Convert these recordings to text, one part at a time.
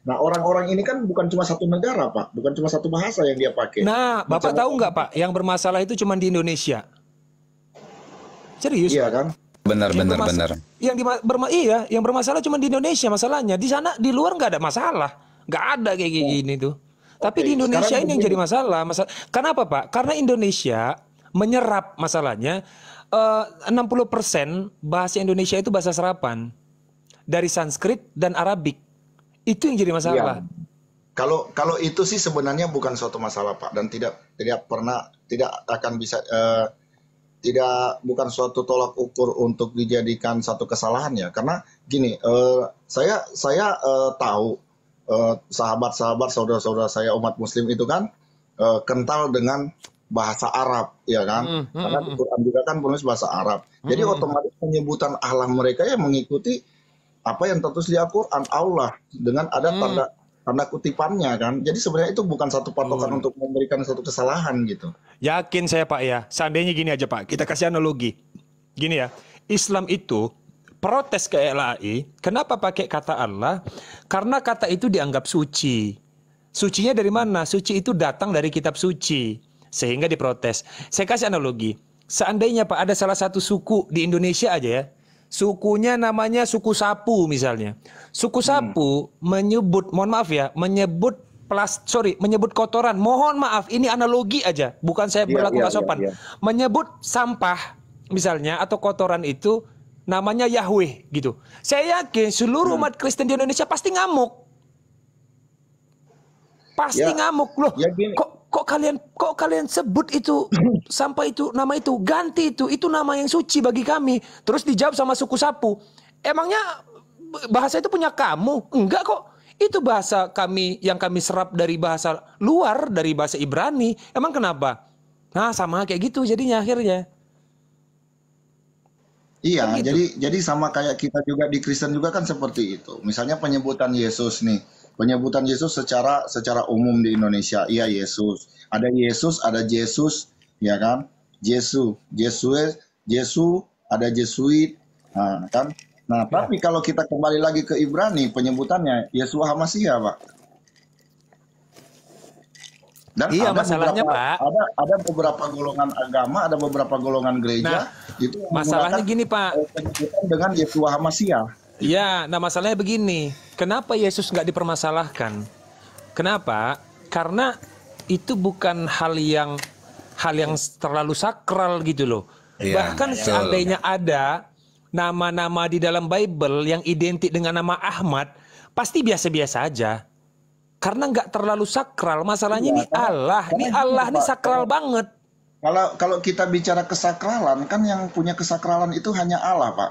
Nah, orang-orang ini kan bukan cuma satu negara, Pak. Bukan cuma satu bahasa yang dia pakai. Nah, Bapak tahu nggak, Pak, yang bermasalah itu cuma di Indonesia. Serius, Iya Pak. kan? Benar, Yang benar, bermasalah, benar. iya, yang bermasalah cuma di Indonesia masalahnya. Di sana, di luar nggak ada masalah, nggak ada kayak gini tuh. Tapi di Oke, sekarang Indonesia ini yang begini. jadi masalah. Kenapa, Pak? Karena Indonesia menyerap masalahnya 60% bahasa Indonesia itu bahasa serapan dari Sanskrit dan Arabik. Itu yang jadi masalah. Iya. Kalau itu sih sebenarnya bukan suatu masalah, Pak, dan tidak akan bisa tidak bukan suatu tolak ukur untuk dijadikan satu kesalahan ya. Karena gini, saya tahu sahabat-sahabat saudara-saudara saya umat Muslim itu kan kental dengan bahasa Arab, ya kan? Karena di Quran juga kan penulis bahasa Arab. Jadi otomatis penyebutan Allah mereka ya mengikuti apa yang tertulis di Al-Quran Allah dengan ada tanda kutipannya kan. Jadi sebenarnya itu bukan satu patokan untuk memberikan satu kesalahan gitu. Yakin saya, Pak, ya. Seandainya gini aja, Pak. Kita kasih analogi. Gini ya. Islam itu protes ke LAI. Kenapa pakai kata Allah? Karena kata itu dianggap suci. Sucinya dari mana? Suci itu datang dari kitab suci. Sehingga diprotes. Saya kasih analogi. Seandainya, Pak, ada salah satu suku di Indonesia aja ya. Sukunya namanya suku Sapu misalnya. Suku Sapu menyebut, mohon maaf ya, menyebut menyebut kotoran. Mohon maaf, ini analogi aja, bukan saya Iya, berlaku iya, nggak iya, sopan. iya. Menyebut sampah misalnya atau kotoran itu namanya Yahweh gitu. Saya yakin seluruh umat Kristen di Indonesia pasti ngamuk. Pasti Ya, ngamuk loh. ya gini. Kok kalian sebut itu sampah itu nama itu ganti itu nama yang suci bagi kami. Terus dijawab sama suku Sapu. Emangnya bahasa itu punya kamu? Enggak kok. Itu bahasa kami yang kami serap dari bahasa luar, dari bahasa Ibrani. Emang kenapa? Nah, sama kayak gitu jadinya akhirnya. Iya, Kan gitu. jadi sama kayak kita juga di Kristen juga kan seperti itu. Misalnya penyebutan Yesus nih, penyebutan Yesus secara umum di Indonesia, iya Yesus. Ada Yesus, ya kan? Yesus, ada Jesuit, nah, kan? Nah, Ya. tapi kalau kita kembali lagi ke Ibrani, penyebutannya Yeshua HaMashiach, Pak. Dan Iya, ada masalahnya, beberapa Pak. ada beberapa golongan agama, ada beberapa golongan Nah, gereja itu yang masalahnya menggunakan gini, Pak. penyebutan dengan Yeshua HaMashiach. Ya, nah masalahnya begini. Kenapa Yesus nggak dipermasalahkan? Kenapa? Karena itu bukan hal yang terlalu sakral gitu loh. Iya, Bahkan betul. seandainya ada nama-nama di dalam Bible yang identik dengan nama Ahmad, pasti biasa-biasa aja. Karena nggak terlalu sakral. Masalahnya Iya, ini Allah. Ini karena gini, Allah, ini Pak. sakral banget. Kalau kita bicara kesakralan, kan yang punya kesakralan itu hanya Allah, Pak.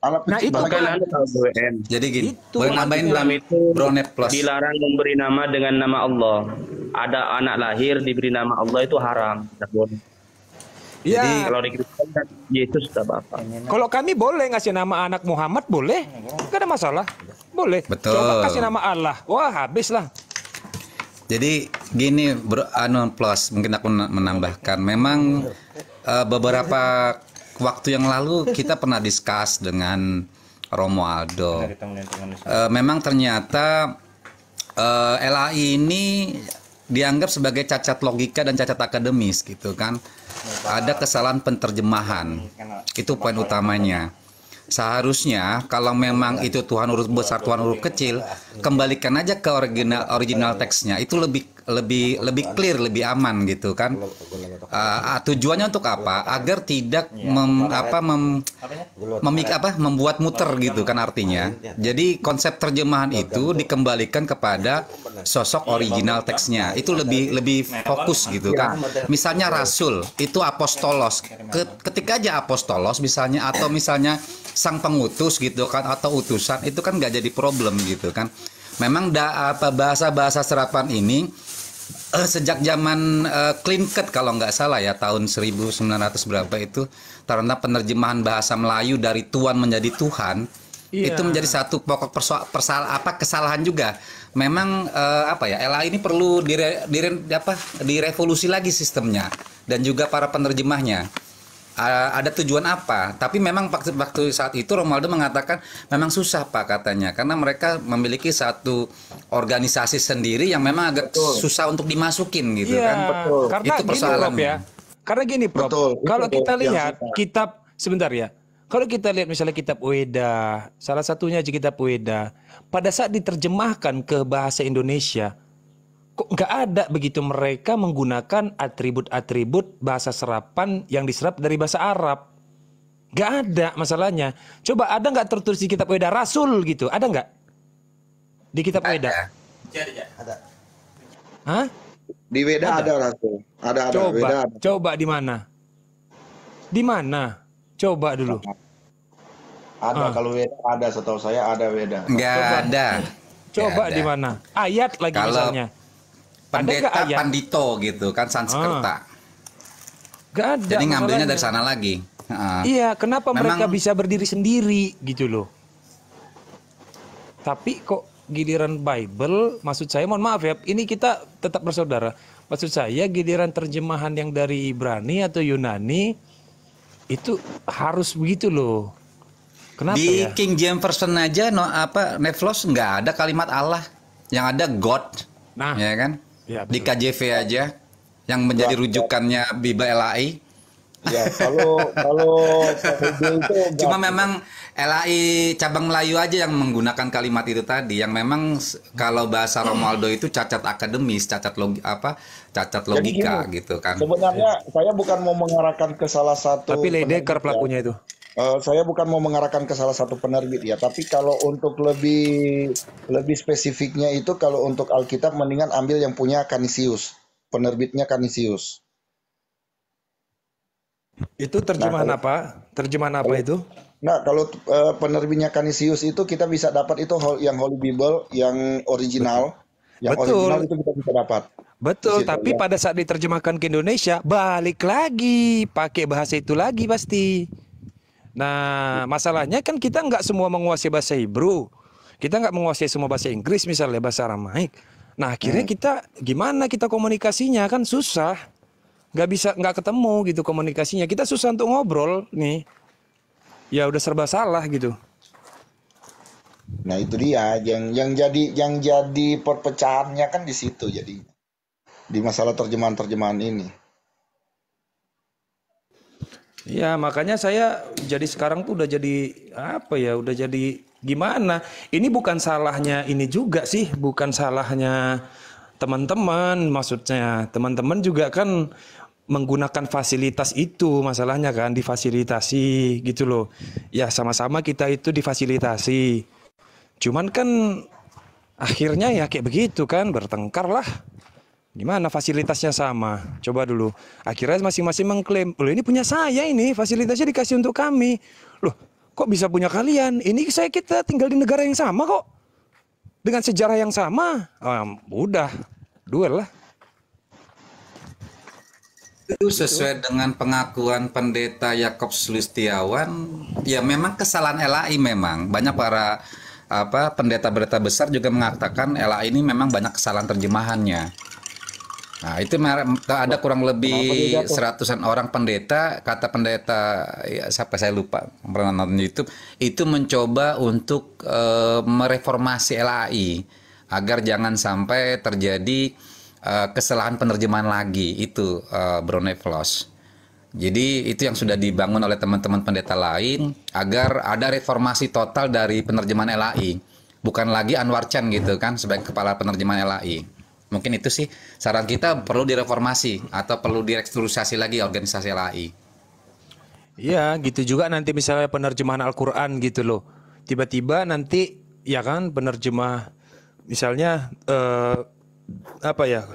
Allah Nah itu pencipta Bukan Pak. langit. ada WN. Jadi gini, Itu boleh Umat nambahin Islam itu Bronet Plus. dilarang memberi nama dengan nama Allah. Ada anak lahir diberi nama Allah itu haram. Tidak boleh. Jadi Ya, Kalau di Kristen kan Yesus tidak apa-apa. kalau kami boleh ngasih nama anak Muhammad, boleh. Gak ada masalah. Boleh. Betul. Coba kasih nama Allah. Wah, habis lah. Jadi gini Bro Plus, mungkin aku menambahkan, memang beberapa waktu yang lalu kita pernah discuss dengan Romo Aldo. Memang ternyata LAI ini dianggap sebagai cacat logika dan cacat akademis gitu kan. Ada kesalahan penterjemahan. Itu poin utamanya. Seharusnya kalau memang itu Tuhan huruf besar, Tuhan huruf kecil, kembalikan aja ke original teksnya. Itu lebih clear, lebih aman gitu kan. Tujuannya untuk apa? Agar tidak membuat muter gitu kan artinya. Jadi konsep terjemahan itu dikembalikan kepada sosok original teksnya. Itu lebih fokus gitu kan. Misalnya rasul itu apostolos. Ketika aja apostolos misalnya, atau misalnya sang pengutus gitu kan, atau utusan, itu kan nggak jadi problem gitu kan. Memang bahasa-bahasa serapan ini sejak zaman Clean Cut kalau nggak salah ya, tahun 1900 berapa itu, karena penerjemahan bahasa Melayu dari Tuan menjadi Tuhan. Iya. Itu menjadi satu pokok kesalahan juga. Memang LA ini perlu direvolusi lagi sistemnya, dan juga para penerjemahnya. ada tujuan apa. Tapi memang waktu saat itu Romualdo mengatakan memang susah Pak katanya, karena mereka memiliki satu organisasi sendiri yang memang agak susah untuk dimasukin gitu Iya, kan. karena Itu gini Prof persoalannya. ya. Karena gini Prof, Betul, kalau itu kita yang lihat susah. kitab sebentar ya. Kalau kita lihat misalnya kitab Weda, salah satunya aja kitab Weda, pada saat diterjemahkan ke bahasa Indonesia, kok nggak ada begitu mereka menggunakan atribut-atribut bahasa serapan yang diserap dari bahasa Arab. Nggak ada masalahnya. Coba ada nggak tertulis di kitab Weda Rasul gitu? Ada nggak di kitab Weda? Ada. Hah? Di Weda ada Rasul. Ada Coba, Weda ada. coba di mana? Di mana? Coba dulu. Ada kalau Weda ada, setahu saya ada Weda. Nggak ada. Coba Nggak di ada. mana? Ayat lagi Kalau misalnya. Pendeta Ada nggak ayat? Pandito gitu kan Sanskerta. Gak ada. Jadi ngambilnya masalahnya. dari sana lagi. Heeh. Iya, kenapa Memang- mereka bisa berdiri sendiri gitu loh? Tapi kok giliran Bible, maksud saya mohon maaf ya, ini kita tetap bersaudara. Maksud saya giliran terjemahan yang dari Ibrani atau Yunani itu harus begitu loh. Kenapa Di ya? King James Version aja Neflos nggak ada kalimat Allah, yang ada God, Nah, ya kan? ya, Di betul. KJV aja, yang menjadi rujukannya Bible LAI. Ya, kalau KBB itu Cuma memang LAI cabang Melayu aja yang menggunakan kalimat itu tadi, yang memang kalau bahasa Romualdo itu cacat akademis, cacat logika gini, gitu kan. sebenarnya saya bukan mau mengarahkan ke salah satu Tapi Leidecker penerbit ya. pelakunya itu. Saya bukan mau mengarahkan ke salah satu penerbit ya, tapi kalau untuk lebih spesifiknya itu kalau untuk Alkitab mendingan ambil yang punya Canisius, penerbitnya Canisius. Itu terjemahan apa? Terjemahan apa itu? Nah, kalau penerbitnya Canisius itu kita bisa dapat itu yang Holy Bible, yang original. Yang Betul. original itu kita bisa dapat. Betul, Di situ, tapi ya. pada saat diterjemahkan ke Indonesia, balik lagi, pakai bahasa itu lagi pasti. Nah, masalahnya kan kita nggak semua menguasai bahasa Hebrew. Kita nggak menguasai semua bahasa Inggris, misalnya bahasa Aramaik. Nah, akhirnya kita, gimana kita komunikasinya? Kan susah. Nggak ketemu gitu komunikasinya. Kita susah untuk ngobrol nih. Ya udah serba salah gitu. Nah, itu dia yang jadi perpecahannya kan di situ jadi di masalah terjemahan-terjemahan ini. Ya, makanya saya jadi sekarang tuh udah jadi apa ya? Udah jadi gimana? Ini bukan salahnya ini juga sih, bukan salahnya teman-teman. Maksudnya teman-teman juga kan menggunakan fasilitas itu, masalahnya kan difasilitasi gitu loh. Ya sama-sama kita itu difasilitasi. Cuman kan akhirnya ya kayak begitu kan, bertengkar lah. Gimana fasilitasnya sama? Coba dulu. Akhirnya masing-masing mengklaim, loh ini punya saya ini, fasilitasnya dikasih untuk kami. Loh, kok bisa punya kalian? Ini kita tinggal di negara yang sama kok. Dengan sejarah yang sama. Udah, duel lah. Itu sesuai dengan pengakuan pendeta Yakob Sulistiawan, ya memang kesalahan LAI memang. Banyak para pendeta-pendeta besar juga mengatakan LAI ini memang banyak kesalahan terjemahannya. Nah, itu ada kurang lebih seratusan orang pendeta, kata pendeta ya, siapa saya lupa, pernah nonton YouTube, itu mencoba untuk mereformasi LAI agar jangan sampai terjadi kesalahan penerjemahan lagi itu Bro Neflos. Jadi itu yang sudah dibangun oleh teman-teman pendeta lain agar ada reformasi total dari penerjemahan LAI, bukan lagi Anwar Chan gitu kan sebagai kepala penerjemahan LAI. Mungkin itu sih saran kita, perlu direformasi atau perlu direstrukturisasi lagi organisasi LAI. Iya, gitu juga nanti misalnya penerjemahan Al-Quran gitu loh. Tiba-tiba nanti ya kan penerjemah misalnya apa ya,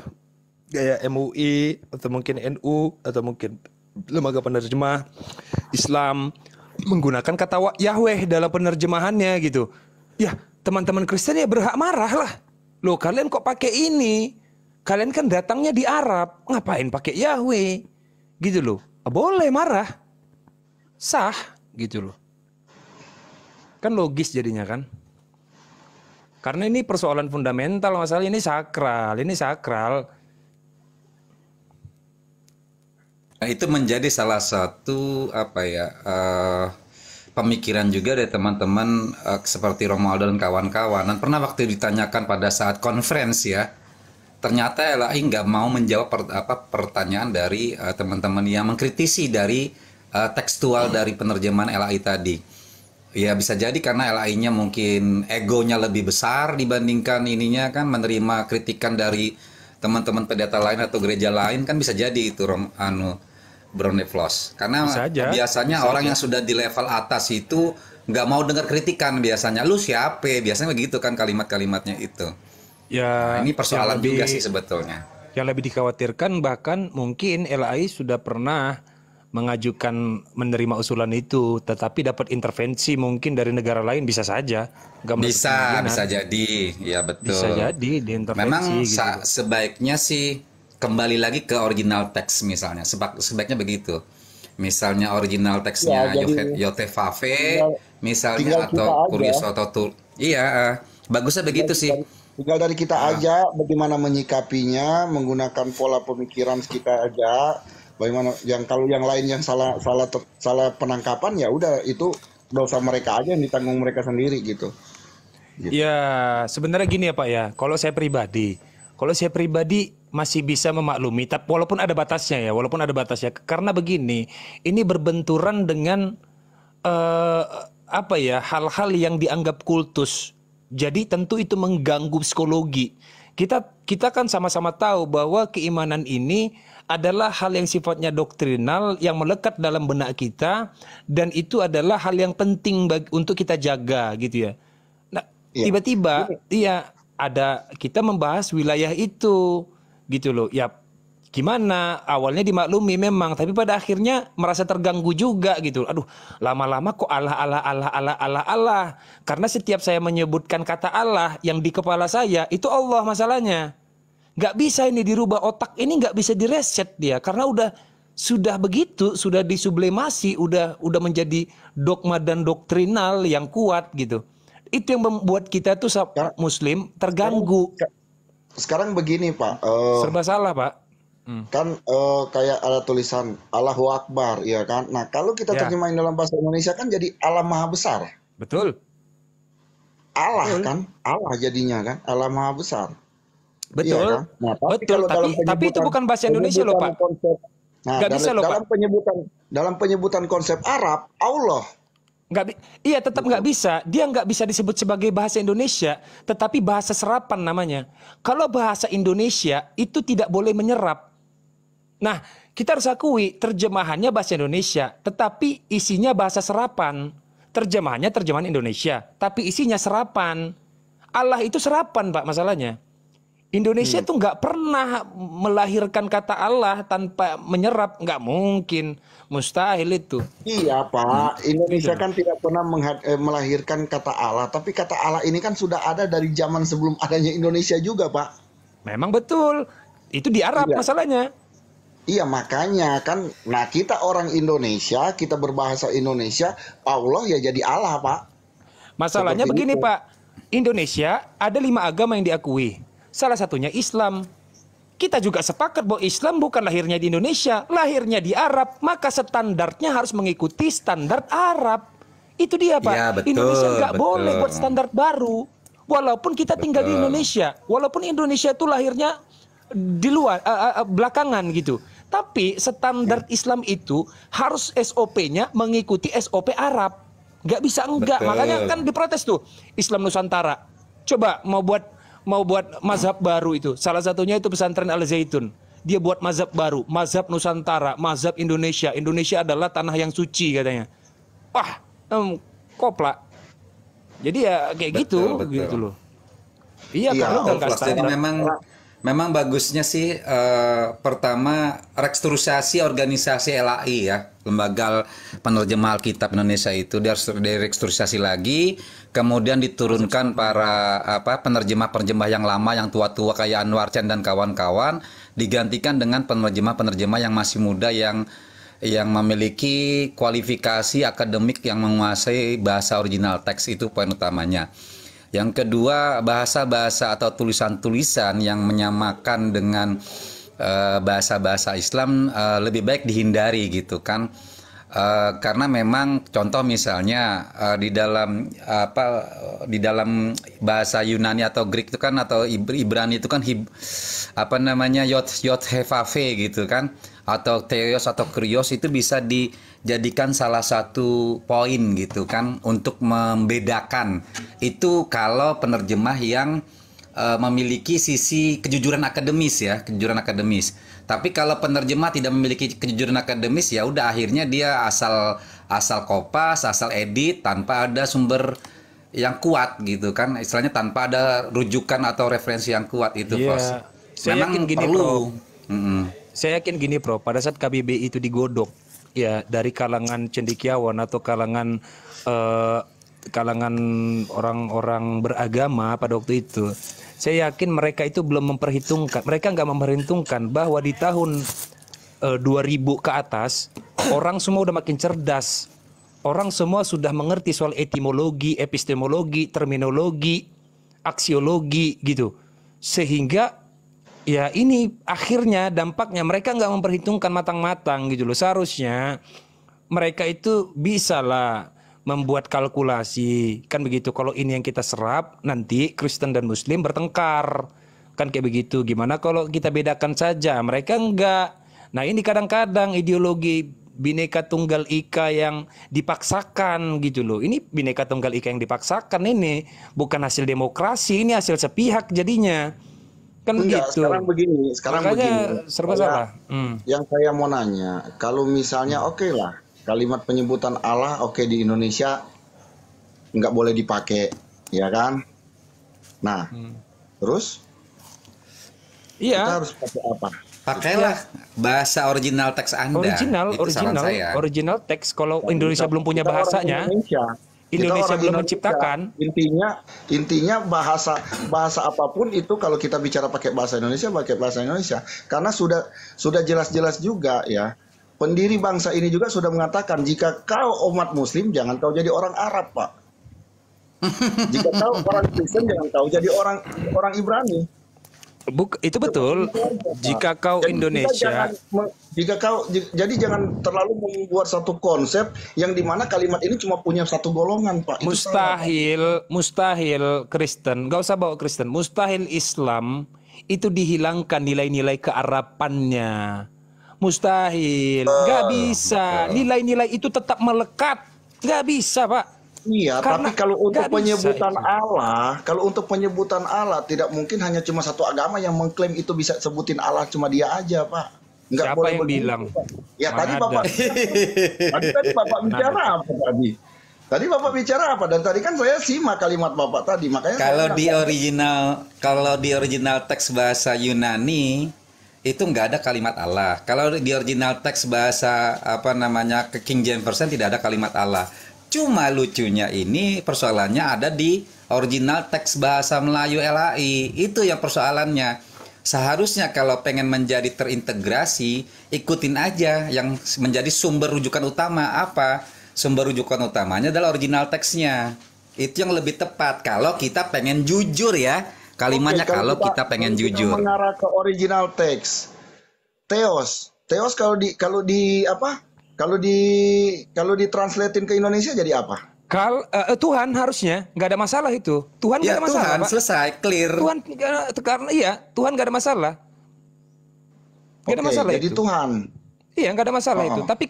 kayak MUI atau mungkin NU atau mungkin lembaga penerjemah Islam menggunakan kata Yahweh dalam penerjemahannya gitu. Ya, teman-teman Kristen ya berhak marah lah. Loh, kalian kok pakai ini? Kalian kan datangnya di Arab, ngapain pakai Yahweh? Gitu loh. Boleh marah. Sah gitu loh. Kan logis jadinya kan. Karena ini persoalan fundamental, masalah ini sakral, Nah, itu menjadi salah satu apa ya pemikiran juga dari teman-teman seperti Romualdo dan kawan-kawan. Dan pernah waktu ditanyakan pada saat konferensi ya, ternyata LAI nggak mau menjawab pertanyaan dari teman-teman yang mengkritisi dari tekstual dari penerjemahan LAI tadi. Ya bisa jadi karena LAI-nya mungkin egonya lebih besar dibandingkan ininya kan menerima kritikan dari teman-teman pendeta lain atau gereja lain, kan bisa jadi itu Broneflos. Karena biasanya orang yang sudah di level atas itu nggak mau dengar kritikan biasanya. Lu siapa? Biasanya begitu kan kalimat-kalimatnya itu. Ya, Nah, ini persoalan juga sih sebetulnya. Yang lebih dikhawatirkan bahkan mungkin LAI sudah pernah mengajukan menerima usulan itu, tetapi dapat intervensi mungkin dari negara lain, bisa saja. Bisa jadi, ya betul. Bisa jadi diintervensi. Memang gitu. sebaiknya sih kembali lagi ke original teks misalnya. Sebaiknya begitu. Misalnya original teksnya Yote Fave, misalnya atau Kurius atau Iya, bagusnya begitu sih. Tinggal dari kita aja bagaimana menyikapinya, menggunakan pola pemikiran kita aja. Bagaimana kalau yang lain yang salah penangkapan, ya udah itu dosa mereka aja yang ditanggung mereka sendiri gitu. Ya, sebenarnya gini ya Pak ya. Kalau saya pribadi masih bisa memaklumi, tapi walaupun ada batasnya. Karena begini, ini berbenturan dengan hal-hal yang dianggap kultus. Jadi tentu itu mengganggu psikologi. Kita kan sama-sama tahu bahwa keimanan ini adalah hal yang sifatnya doktrinal yang melekat dalam benak kita, dan itu adalah hal yang penting untuk kita jaga gitu ya. Nah, tiba-tiba kita membahas wilayah itu gitu loh. Ya gimana, awalnya dimaklumi memang, tapi pada akhirnya merasa terganggu juga gitu. Aduh, lama-lama kok Allah. Karena setiap saya menyebutkan kata Allah, yang di kepala saya itu Allah masalahnya. Nggak bisa ini dirubah, otak ini nggak bisa direset dia, karena sudah begitu, sudah disublimasi, udah menjadi dogma dan doktrinal yang kuat gitu. Itu yang membuat kita tuh Muslim terganggu. Sekarang begini Pak, serba salah Pak. Kan kayak ada tulisan Allahu Akbar, ya kan? Nah kalau kita terjemahin dalam bahasa Indonesia kan jadi Allah Maha Besar. Betul. Kan, Allah jadinya kan, Allah Maha Besar. Betul. Iya, kan? Nah, tapi itu bukan bahasa Indonesia loh Pak. Nggak bisa loh Pak. Dalam penyebutan konsep Arab, Allah. Tetap nggak bisa. Dia nggak bisa disebut sebagai bahasa Indonesia, tetapi bahasa serapan namanya. Kalau bahasa Indonesia itu tidak boleh menyerap. Nah, kita harus akui terjemahannya bahasa Indonesia, tetapi isinya bahasa serapan. Terjemahannya terjemahan Indonesia, tapi isinya serapan. Allah itu serapan Pak masalahnya. Indonesia tuh nggak pernah melahirkan kata Allah tanpa menyerap, nggak mungkin, mustahil itu. Iya Pak, Indonesia kan tidak pernah melahirkan kata Allah, tapi kata Allah ini kan sudah ada dari zaman sebelum adanya Indonesia juga Pak. Memang betul, itu di Arab masalahnya. Iya makanya kan, nah kita orang Indonesia, kita berbahasa Indonesia, Allah ya jadi Allah Pak. Masalahnya begini Pak, Indonesia ada 5 agama yang diakui. Salah satunya Islam. Kita juga sepakat bahwa Islam bukan lahirnya di Indonesia, lahirnya di Arab. Maka standarnya harus mengikuti standar Arab. Itu dia Pak. Ya, betul, Indonesia nggak boleh buat standar baru. Walaupun kita tinggal di Indonesia. Walaupun Indonesia itu lahirnya di luar, belakangan gitu. Tapi standar Islam itu harus SOP-nya mengikuti SOP Arab. Nggak bisa enggak. Makanya kan diprotes tuh Islam Nusantara. Coba mau buat mazhab baru itu. Salah satunya itu pesantren Al Zaitun. Dia buat mazhab baru, mazhab Nusantara, mazhab Indonesia. Indonesia adalah tanah yang suci katanya. Wah, koplak. Jadi ya kayak gitu loh. Iya, kalau nggak standar. Jadi memang bagusnya sih pertama restrukturisasi organisasi LAI ya, lembaga penerjemah Alkitab Indonesia itu dia harus direstrukturisasi lagi, kemudian diturunkan para penerjemah-penerjemah yang lama yang tua-tua kayak Anwar Chen dan kawan-kawan, digantikan dengan penerjemah-penerjemah yang masih muda yang memiliki kualifikasi akademik yang menguasai bahasa original teks, itu poin utamanya. Yang kedua, bahasa-bahasa atau tulisan-tulisan yang menyamakan dengan bahasa-bahasa Islam lebih baik dihindari gitu kan. Karena memang contoh misalnya di dalam bahasa Yunani atau Greek itu kan, atau Ibrani itu kan yod hevave gitu kan, atau theos atau krios itu bisa dijadikan salah satu poin gitu kan untuk membedakan itu kalau penerjemah yang memiliki sisi kejujuran akademis ya, kejujuran akademis. Tapi kalau penerjemah tidak memiliki kejujuran akademis, ya udah akhirnya dia asal kopas, asal edit tanpa ada sumber yang kuat gitu kan. Istilahnya tanpa ada rujukan atau referensi yang kuat itu, Bos. Saya yakin gini, perlu. Saya yakin gini, Bro. Pada saat KBBI itu digodok ya dari kalangan cendekiawan atau kalangan orang-orang beragama pada waktu itu, saya yakin mereka itu belum memperhitungkan, mereka nggak memperhitungkan bahwa di tahun 2000 ke atas orang semua udah makin cerdas, orang semua sudah mengerti soal etimologi, epistemologi, terminologi, aksiologi gitu, sehingga ya ini akhirnya dampaknya mereka nggak memperhitungkan matang-matang gitu loh. Seharusnya mereka itu bisa lah membuat kalkulasi kan begitu. Kalau ini yang kita serap, nanti Kristen dan Muslim bertengkar kan kayak begitu. Gimana kalau kita bedakan saja, mereka enggak. Nah ini kadang-kadang ideologi Bhinneka Tunggal Ika yang dipaksakan gitu loh. Ini Bhinneka Tunggal Ika yang dipaksakan, ini bukan hasil demokrasi, ini hasil sepihak jadinya kan Enggak, begitu. Sekarang Makanya begini. serba salah. Yang saya mau nanya, kalau misalnya oke lah, kalimat penyebutan Allah di Indonesia nggak boleh dipakai, ya kan? Nah, terus Iya. kita harus pakai apa? Pakailah bahasa original teks Anda. Itu saran saya. Original teks. Kalau Indonesia belum punya Kita orang bahasanya, Indonesia. Kita Indonesia orang belum Indonesia. menciptakan. Intinya bahasa apapun itu, kalau kita bicara pakai bahasa Indonesia, karena sudah jelas-jelas juga ya. Pendiri bangsa ini juga sudah mengatakan, jika kau umat Muslim jangan kau jadi orang Arab, Pak. Jika kau orang Kristen jangan kau jadi orang Ibrani. Itu betul. Jika kau Jadi Indonesia, jadi jangan terlalu membuat satu konsep yang dimana kalimat ini cuma punya satu golongan, Pak. Itu salah, Pak. mustahil Kristen, nggak usah bawa Kristen, mustahil Islam itu dihilangkan nilai-nilai kearapannya. Mustahil, nggak bisa. Nilai-nilai itu tetap melekat, nggak bisa, Pak. Iya, Karena tapi kalau untuk nggak bisa penyebutan itu. kalau untuk penyebutan Allah, tidak mungkin hanya cuma satu agama yang mengklaim itu bisa sebutin Allah cuma dia aja, Pak. Nggak Siapa boleh yang begitu, bilang? Pak. Ya Mana tadi ada. Bapak, tadi Bapak bicara apa tadi? Tadi Bapak bicara apa? Dan tadi kan saya simak kalimat Bapak tadi, makanya Kalau saya di original teks bahasa Yunani itu nggak ada kalimat Allah. Kalau di original teks bahasa King James Version tidak ada kalimat Allah. Cuma lucunya ini persoalannya ada di original teks bahasa Melayu LAI. Itu yang persoalannya. Seharusnya kalau pengen menjadi terintegrasi, ikutin aja yang menjadi sumber rujukan utama apa? Sumber rujukan utamanya adalah original teksnya. Itu yang lebih tepat kalau kita pengen jujur ya. Kalimatnya kalau kita pengen jujur. Kita mengarah ke original teks. Theos kalau ditranslatein ke Indonesia jadi apa? Tuhan harusnya nggak ada masalah itu. Tuhan nggak Ya ada masalah, Tuhan, Pak. selesai, clear. Tuhan karena Tuhan nggak ada masalah. Nggak ada masalah jadi itu. Tuhan. Iya, nggak ada masalah itu. Tapi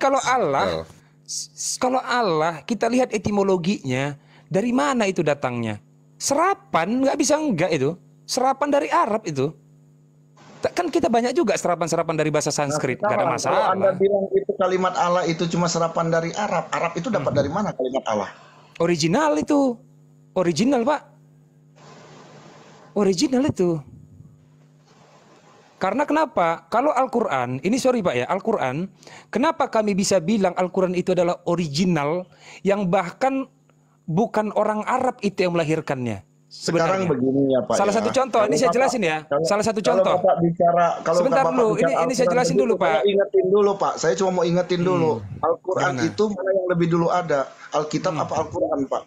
kalau Allah kita lihat etimologinya, dari mana itu datangnya? Serapan nggak bisa enggak itu. Serapan dari Arab itu. Kan kita banyak juga serapan-serapan dari bahasa Sanskrit, nggak ada masalah. Kalau Anda bilang itu kalimat Allah itu cuma serapan dari Arab, Arab itu dapat dari mana kalimat Allah? Original itu. Original, Pak. Original itu. Karena kenapa? Kalau Al-Quran, ini sorry Pak ya, Al-Quran, kenapa kami bisa bilang Al-Quran itu adalah original yang bahkan bukan orang Arab itu yang melahirkannya? Sekarang begini ya Pak. Salah satu contoh, ini saya jelasin ya. Salah satu contoh. Kalau Bapak bicara, sebentar dulu, ini saya jelasin dulu Pak. Saya ingetin dulu Pak. Saya cuma mau ingetin dulu. Al-Quran itu mana yang lebih dulu ada? Alkitab apa Al-Quran Pak?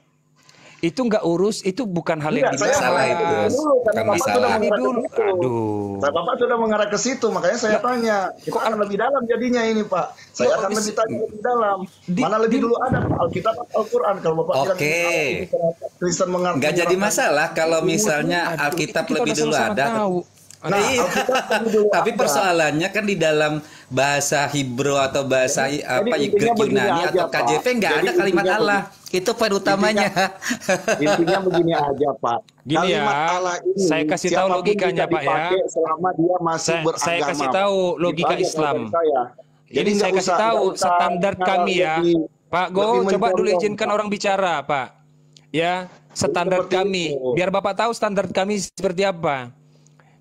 Itu nggak urus, itu bukan hal yang Enggak, saya Masalah dibahas. itu. dulu karena Bukan Bapak sudah masalah. Ini mengarah ke dulu, situ. aduh. Bapak sudah mengarah ke situ, makanya saya tanya. Kita akan lebih dalam jadinya ini, Pak. Saya Loh, akan lebih tanya lebih dalam. Mana lebih dulu ada Pak, Alkitab atau Al-Quran? Kalau Bapak bilang Oke. ini kenapa Kristen mengarah. Nggak jadi masalah kalau misalnya Aduh, Alkitab kita lebih udah dulu sama-sama ada. tahu. Nah, Iya. Alkitab lebih dulu Tapi ada. persoalannya kan di dalam bahasa Hebrew atau bahasa apa intinya Greek begini Yunani aja, atau Pak. KJV nggak Jadi ada kalimat intinya Allah. Itu poin utamanya. Intinya begini aja, Pak. Gini Kalimat ya, Allah ini saya kasih tahu siapapun logikanya, bisa Pak, ya. dipakai selama dia masih Saya beragama. kasih tahu Pak. logika Itu aja Islam. kalau dari saya. Jadi nggak saya kasih usah- tahu nggak usah standar kami ya. lebih- Pak Go, lebih coba dulu mencontoh, izinkan Pak. orang bicara, Pak. Ya, standar Seperti kami. itu. Biar Bapak tahu standar kami seperti apa.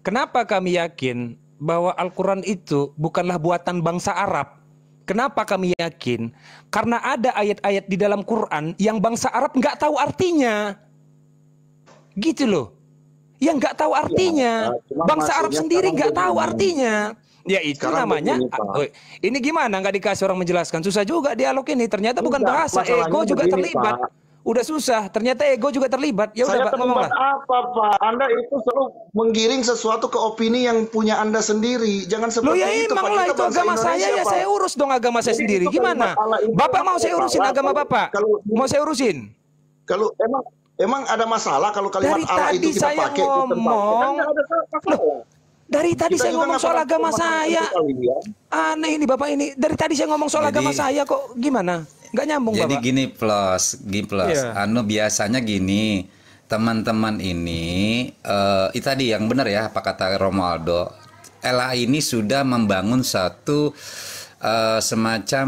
Kenapa kami yakin bahwa Al-Quran itu bukanlah buatan bangsa Arab? Kenapa kami yakin? Karena ada ayat-ayat di dalam Quran yang bangsa Arab nggak tahu artinya. Gitu loh. Yang nggak tahu artinya. cuma Bangsa Arab maksudnya sendiri sekarang nggak tahu begini. artinya. Ya itu Sekarang namanya. begini, Pak. Ini gimana nggak dikasih orang menjelaskan? Susah juga dialog ini. Ternyata bukan Enggak, bahasa. masalahnya Ego juga begini, terlibat. Pak. Udah susah. Ternyata ego juga terlibat. Ya udah Saya Pak, ngomong terlibat lah. apa, Pak? Anda itu selalu menggiring sesuatu ke opini yang punya Anda sendiri. Jangan Loh seperti ya itu, emang Pak. lah Kita itu bangsa agama saya Indonesia, ya Pak. saya urus dong agama saya Jadi sendiri. itu kalimat Gimana? Allah itu Bapak mau apa, saya Pak? urusin agama Bapak? Kalau- Mau saya urusin? Kalau emang ada masalah kalau kalimat Dari Allah itu tadi kita saya pakai Kristen pakai. ngomong. Kan nggak ada masalah. Dari tadi Kita saya juga ngomong nggak soal pernah agama permasalahan saya. itu kalian. Aneh ini Bapak ini. Dari tadi saya ngomong soal Jadi- agama saya kok gimana? Nggak nyambung Jadi Bapak. gini plus. Iya. Biasanya gini, teman-teman ini itu tadi yang benar ya apa kata Romualdo. LAI ini sudah membangun satu semacam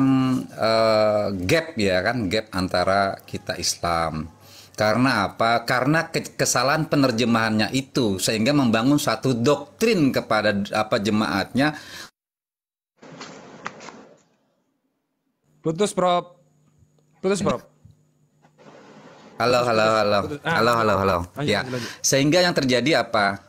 gap ya kan, gap antara kita Islam. Karena apa? Karena kesalahan penerjemahannya itu sehingga membangun satu doktrin kepada jemaatnya. Putus Prof. Putus Prof. Halo. Lanjut, Ya, lanjut. sehingga yang terjadi apa?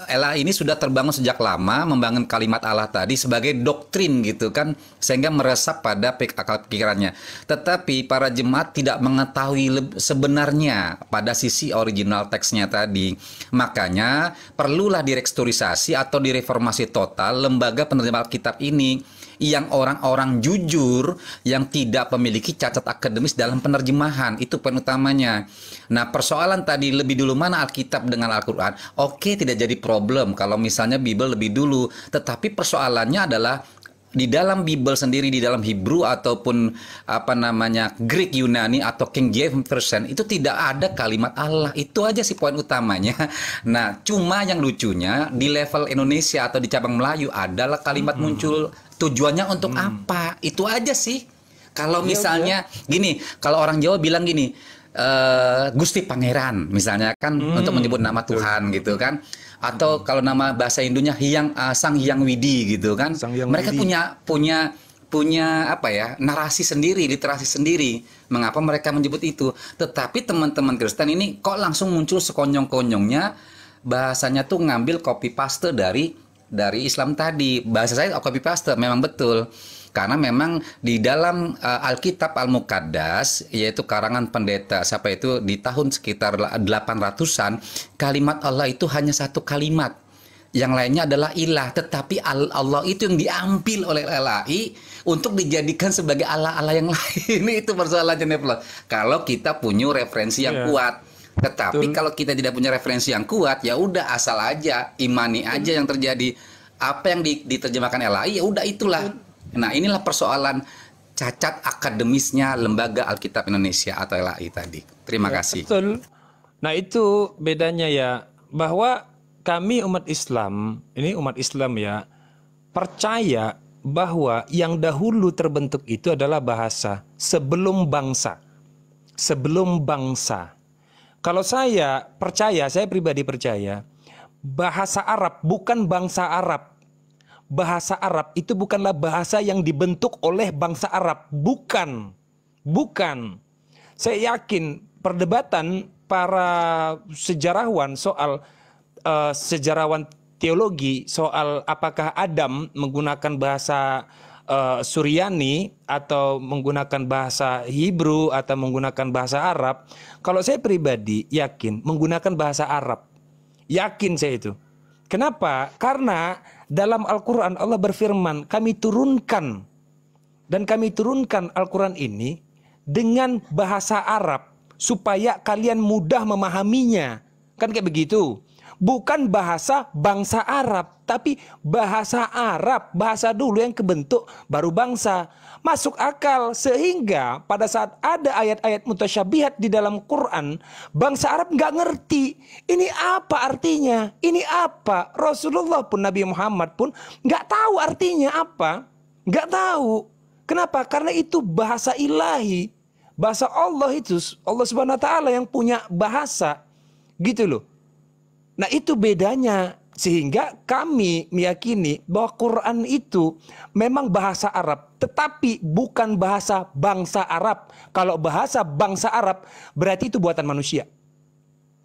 LA ini sudah terbangun sejak lama membangun kalimat Allah tadi sebagai doktrin gitu kan, sehingga meresap pada akal pikirannya. Tetapi para jemaat tidak mengetahui sebenarnya pada sisi original teksnya tadi. Makanya perlulah direstrukturisasi atau direformasi total lembaga penerjemah Alkitab ini, yang orang-orang jujur yang tidak memiliki cacat akademis dalam penerjemahan. Itu poin utamanya. Nah, persoalan tadi lebih dulu mana Alkitab dengan Al-Quran, oke, tidak jadi problem kalau misalnya Bible lebih dulu. Tetapi persoalannya adalah di dalam Bible sendiri, di dalam Hebrew ataupun Greek Yunani atau King James Version itu tidak ada kalimat Allah. Itu aja sih poin utamanya. Nah, cuma yang lucunya di level Indonesia atau di cabang Melayu adalah kalimat muncul. Tujuannya untuk apa? Itu aja sih. Kalau misalnya gini, kalau orang Jawa bilang gini, Gusti Pangeran misalnya kan, untuk menyebut nama Tuhan gitu kan, atau kalau nama bahasa Hindunya Sang Hyang Widi gitu kan. Sang Hyang Mereka Widi. punya apa ya, narasi sendiri, literasi sendiri mengapa mereka menyebut itu. Tetapi teman-teman Kristen ini kok langsung muncul sekonyong-konyongnya bahasanya tuh ngambil copy paste dari Islam tadi. Bahasa saya copy paste memang betul. Karena memang di dalam Alkitab Al-Muqaddas, yaitu karangan pendeta siapa itu di tahun sekitar 800-an, kalimat Allah itu hanya satu kalimat. Yang lainnya adalah ilah, tetapi Allah itu yang diambil oleh LAI untuk dijadikan sebagai Allah-Allah yang lain. Itu persoalannya Nepal. Kalau kita punya referensi yang Iya. kuat. Tetapi Betul. kalau kita tidak punya referensi yang kuat, ya udah asal aja, imani aja yang terjadi. Apa yang diterjemahkan LAI ya udah itulah. Nah, inilah persoalan cacat akademisnya Lembaga Alkitab Indonesia atau LAI tadi. Terima kasih. Betul. Nah itu bedanya ya, bahwa kami umat Islam, ini umat Islam ya, percaya bahwa yang dahulu terbentuk itu adalah bahasa sebelum bangsa. Sebelum bangsa. Kalau saya percaya, saya pribadi percaya, bahasa Arab bukan bangsa Arab. Bahasa Arab itu bukanlah bahasa yang dibentuk oleh bangsa Arab. Bukan. Bukan. Saya yakin perdebatan para sejarawan soal sejarawan teologi soal apakah Adam menggunakan bahasa Suryani atau menggunakan bahasa Hebrew atau menggunakan bahasa Arab, kalau saya pribadi yakin menggunakan bahasa Arab. Yakin saya itu. Kenapa? Karena dalam Al-Quran Allah berfirman, kami turunkan Al-Quran ini dengan bahasa Arab supaya kalian mudah memahaminya. Kan kayak begitu. Bukan bahasa bangsa Arab, tapi bahasa Arab, bahasa dulu yang kebentuk baru bangsa. Masuk akal, sehingga pada saat ada ayat-ayat mutasyabihat di dalam Quran, bangsa Arab nggak ngerti ini apa artinya, ini apa. Rasulullah pun, Nabi Muhammad pun nggak tahu artinya apa, nggak tahu. Kenapa? Karena itu bahasa ilahi, bahasa Allah, itu Allah Subhanahu Wa Taala yang punya bahasa, gitu loh. Nah itu bedanya, sehingga kami meyakini bahwa Quran itu memang bahasa Arab, tetapi bukan bahasa bangsa Arab. Kalau bahasa bangsa Arab berarti itu buatan manusia.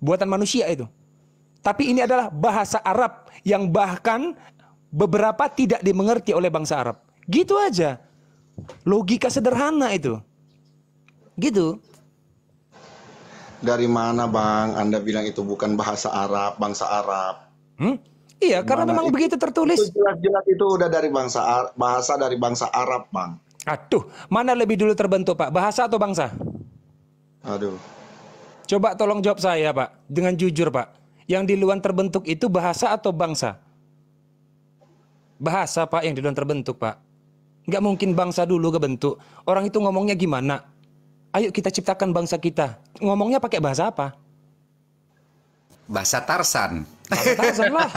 Buatan manusia itu. Tapi ini adalah bahasa Arab yang bahkan beberapa tidak dimengerti oleh bangsa Arab. Gitu aja. Logika sederhana itu. Gitu. Dari mana Bang Anda bilang itu bukan bahasa Arab, bangsa Arab? Iya, karena memang begitu tertulis. Itu jelas-jelas itu udah dari bahasa dari bangsa Arab, Bang. Aduh, mana lebih dulu terbentuk, Pak? Bahasa atau bangsa? Aduh. Coba tolong jawab saya, Pak. Dengan jujur, Pak. Yang duluan terbentuk itu bahasa atau bangsa? Bahasa, Pak, yang duluan terbentuk, Pak. Nggak mungkin bangsa dulu kebentuk. Orang itu ngomongnya gimana? Ayo kita ciptakan bangsa kita. Ngomongnya pakai bahasa apa? Bahasa Tarsan. Bahasa Tarzan lah.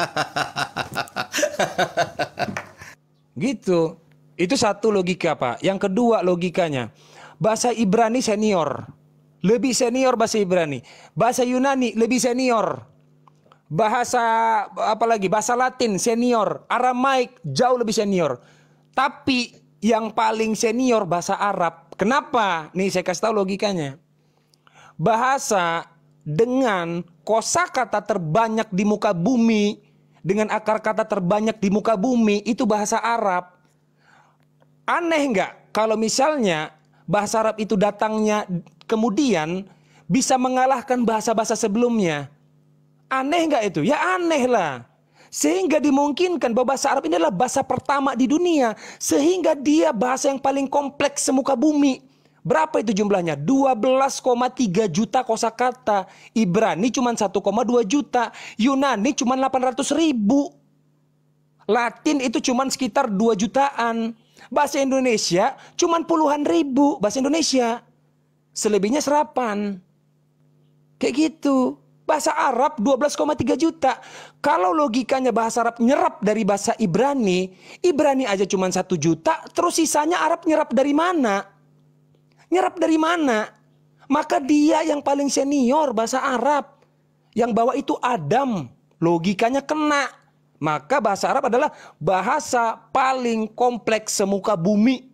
Gitu. Itu satu logika, Pak. Yang kedua logikanya, bahasa Ibrani senior. Lebih senior bahasa Ibrani. Bahasa Yunani lebih senior. Bahasa apa lagi? Bahasa Latin senior. Aramaik jauh lebih senior. Tapi yang paling senior bahasa Arab. Kenapa? Nih saya kasih tahu logikanya. Bahasa dengan kosakata terbanyak di muka bumi, dengan akar kata terbanyak di muka bumi, itu bahasa Arab. Aneh nggak kalau misalnya bahasa Arab itu datangnya kemudian bisa mengalahkan bahasa-bahasa sebelumnya? Aneh nggak itu? Ya aneh lah. Sehingga dimungkinkan bahwa bahasa Arab ini adalah bahasa pertama di dunia. Sehingga dia bahasa yang paling kompleks semuka bumi. Berapa itu jumlahnya? 12,3 juta kosakata. Ibrani cuma 1,2 juta. Yunani cuma 800.000. Latin itu cuma sekitar 2 jutaan. Bahasa Indonesia cuma puluhan ribu. Bahasa Indonesia. Selebihnya serapan. Kayak gitu. Bahasa Arab 12,3 juta. Kalau logikanya bahasa Arab nyerap dari bahasa Ibrani, Ibrani aja cuma 1 juta, terus sisanya Arab nyerap dari mana? Nyerap dari mana? Maka dia yang paling senior bahasa Arab. Yang bawa itu Adam. Logikanya kena. Maka bahasa Arab adalah bahasa paling kompleks semuka bumi.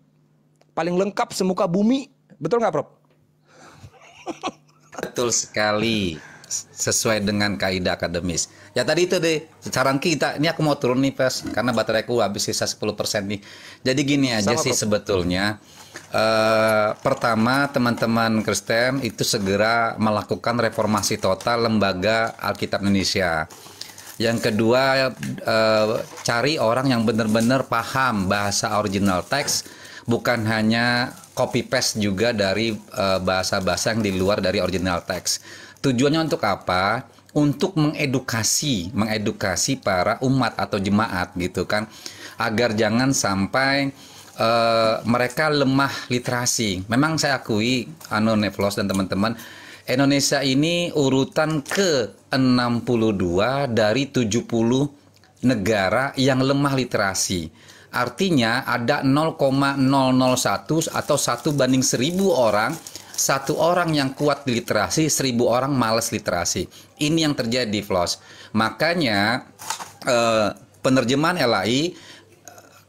Paling lengkap semuka bumi. Betul nggak, Prof? Betul sekali. Sesuai dengan kaidah akademis. Ya tadi itu deh, saran kita, ini aku mau turun nih Pes, karena bateraiku habis sisa 10% nih. Jadi gini aja sih sebetulnya. Pertama, teman-teman Kristen itu segera melakukan reformasi total lembaga Alkitab Indonesia. Yang kedua, cari orang yang benar-benar paham bahasa original teks, bukan hanya copy paste juga dari bahasa-bahasa yang di luar dari original teks. Tujuannya untuk apa? Untuk mengedukasi para umat atau jemaat gitu kan, agar jangan sampai mereka lemah literasi. Memang saya akui, Neflos dan teman-teman, Indonesia ini urutan ke-62 dari 70 negara yang lemah literasi. Artinya ada 0,001 atau 1/1000 orang. Satu orang yang kuat di literasi, 1000 orang malas literasi. Ini yang terjadi, Flos. Makanya penerjemahan LAI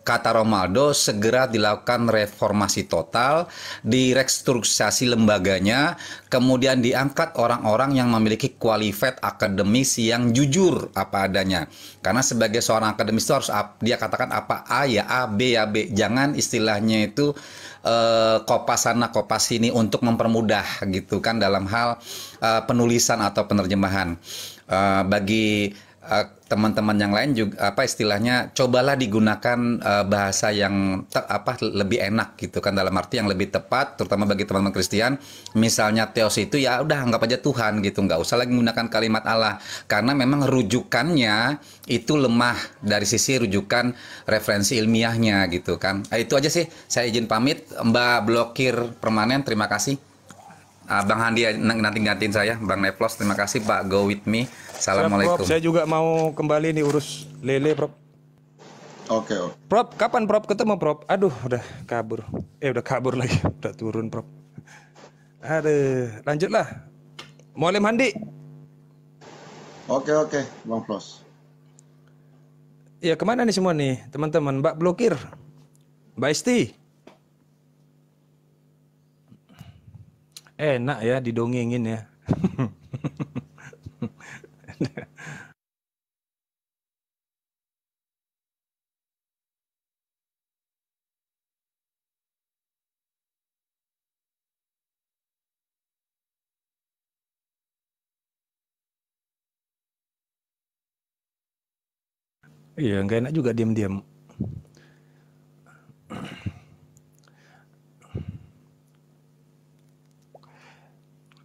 kata Romaldo, segera dilakukan reformasi total, direstrukturisasi lembaganya, kemudian diangkat orang-orang yang memiliki qualified akademis yang jujur apa adanya. Karena sebagai seorang akademis itu harus dia katakan apa A ya A, B ya B. Jangan istilahnya itu kopas sana kopas sini untuk mempermudah gitu kan dalam hal penulisan atau penerjemahan. Bagi teman-teman yang lain juga apa istilahnya cobalah digunakan bahasa yang lebih enak gitu kan, dalam arti yang lebih tepat, terutama bagi teman-teman Kristen. Misalnya Theos itu ya udah anggap aja Tuhan gitu, nggak usah lagi menggunakan kalimat Allah karena memang rujukannya itu lemah dari sisi rujukan referensi ilmiahnya gitu kan. Itu aja sih, saya izin pamit. Mbak Blokir Permanen, terima kasih. Bang Handi nanti gantiin saya. Bang Neplos, terima kasih. Pak Go With Me, assalamualaikum. Prof, saya juga mau kembali nih urus lele, Prof. Oke. Prof, kapan Prof ketemu, Prof? Aduh, udah kabur. Udah kabur lagi. Udah turun, Prof. Aduh, lanjutlah. Mualim Handi. Oke, Bang Plos. Ya, kemana nih semua nih, teman-teman? Mbak Blokir, Mbak Esti. Enak ya didongengin ya. Iya, nggak enak juga diam-diam.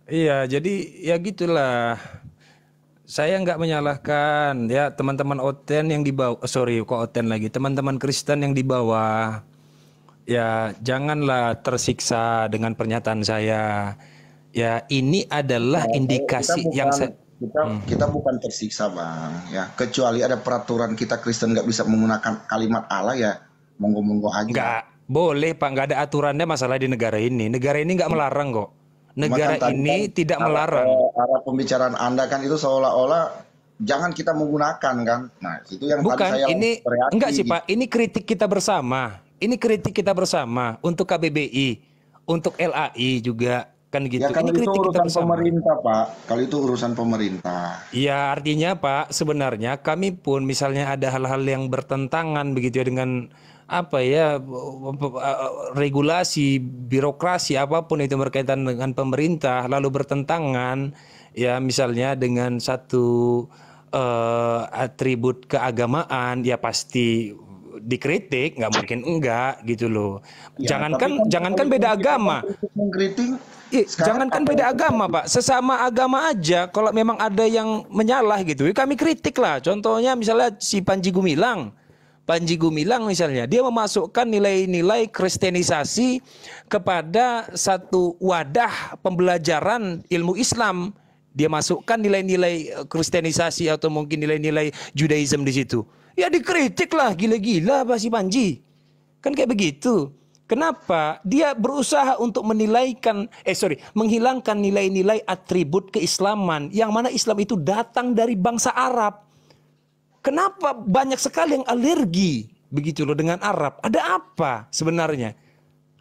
Iya, jadi ya gitulah. Saya nggak menyalahkan ya teman-teman Oten yang di bawah, sorry kok Oten lagi, teman-teman Kristen yang di bawah. Ya janganlah tersiksa dengan pernyataan saya. Ya ini adalah indikasi yang saya. Kita bukan tersiksa, Bang, ya, kecuali ada peraturan kita Kristen nggak bisa menggunakan kalimat Allah, ya monggo-monggo aja. Nggak boleh, Pak, nggak ada aturannya masalah di negara ini. Negara ini nggak melarang kok. Negara ini tidak melarang. Arah pembicaraan Anda kan itu seolah-olah jangan kita menggunakan kan. Nah, itu yang Bukan, tadi saya ini bereaksi, enggak sih gitu. Pak, ini kritik kita bersama. Ini kritik kita bersama untuk KBBI, untuk LAI juga kan gitu. Ya, kalau Ini itu kritik kita urusan bersama. pemerintah, Pak. Kalau itu urusan pemerintah. Ya artinya Pak, sebenarnya kami pun misalnya ada hal-hal yang bertentangan begitu ya dengan apa ya regulasi, birokrasi apapun itu berkaitan dengan pemerintah lalu bertentangan ya misalnya dengan satu atribut keagamaan ya pasti dikritik, nggak mungkin enggak gitu loh. Ya, Jangankan beda agama. Mengkritik. Jangankan beda agama, Pak. Sesama agama aja kalau memang ada yang menyalah gitu, kami kritik lah. Contohnya misalnya si Panji Gumilang. Panji Gumilang misalnya, dia memasukkan nilai-nilai kristenisasi kepada satu wadah pembelajaran ilmu Islam. Dia masukkan nilai-nilai kristenisasi atau mungkin nilai-nilai Judaism di situ. Ya dikritik lah, gila-gila apa si Panji. Kan kayak begitu. Kenapa? Dia berusaha untuk menghilangkan nilai-nilai atribut keislaman yang mana Islam itu datang dari bangsa Arab. Kenapa banyak sekali yang alergi begitu loh dengan Arab? Ada apa sebenarnya?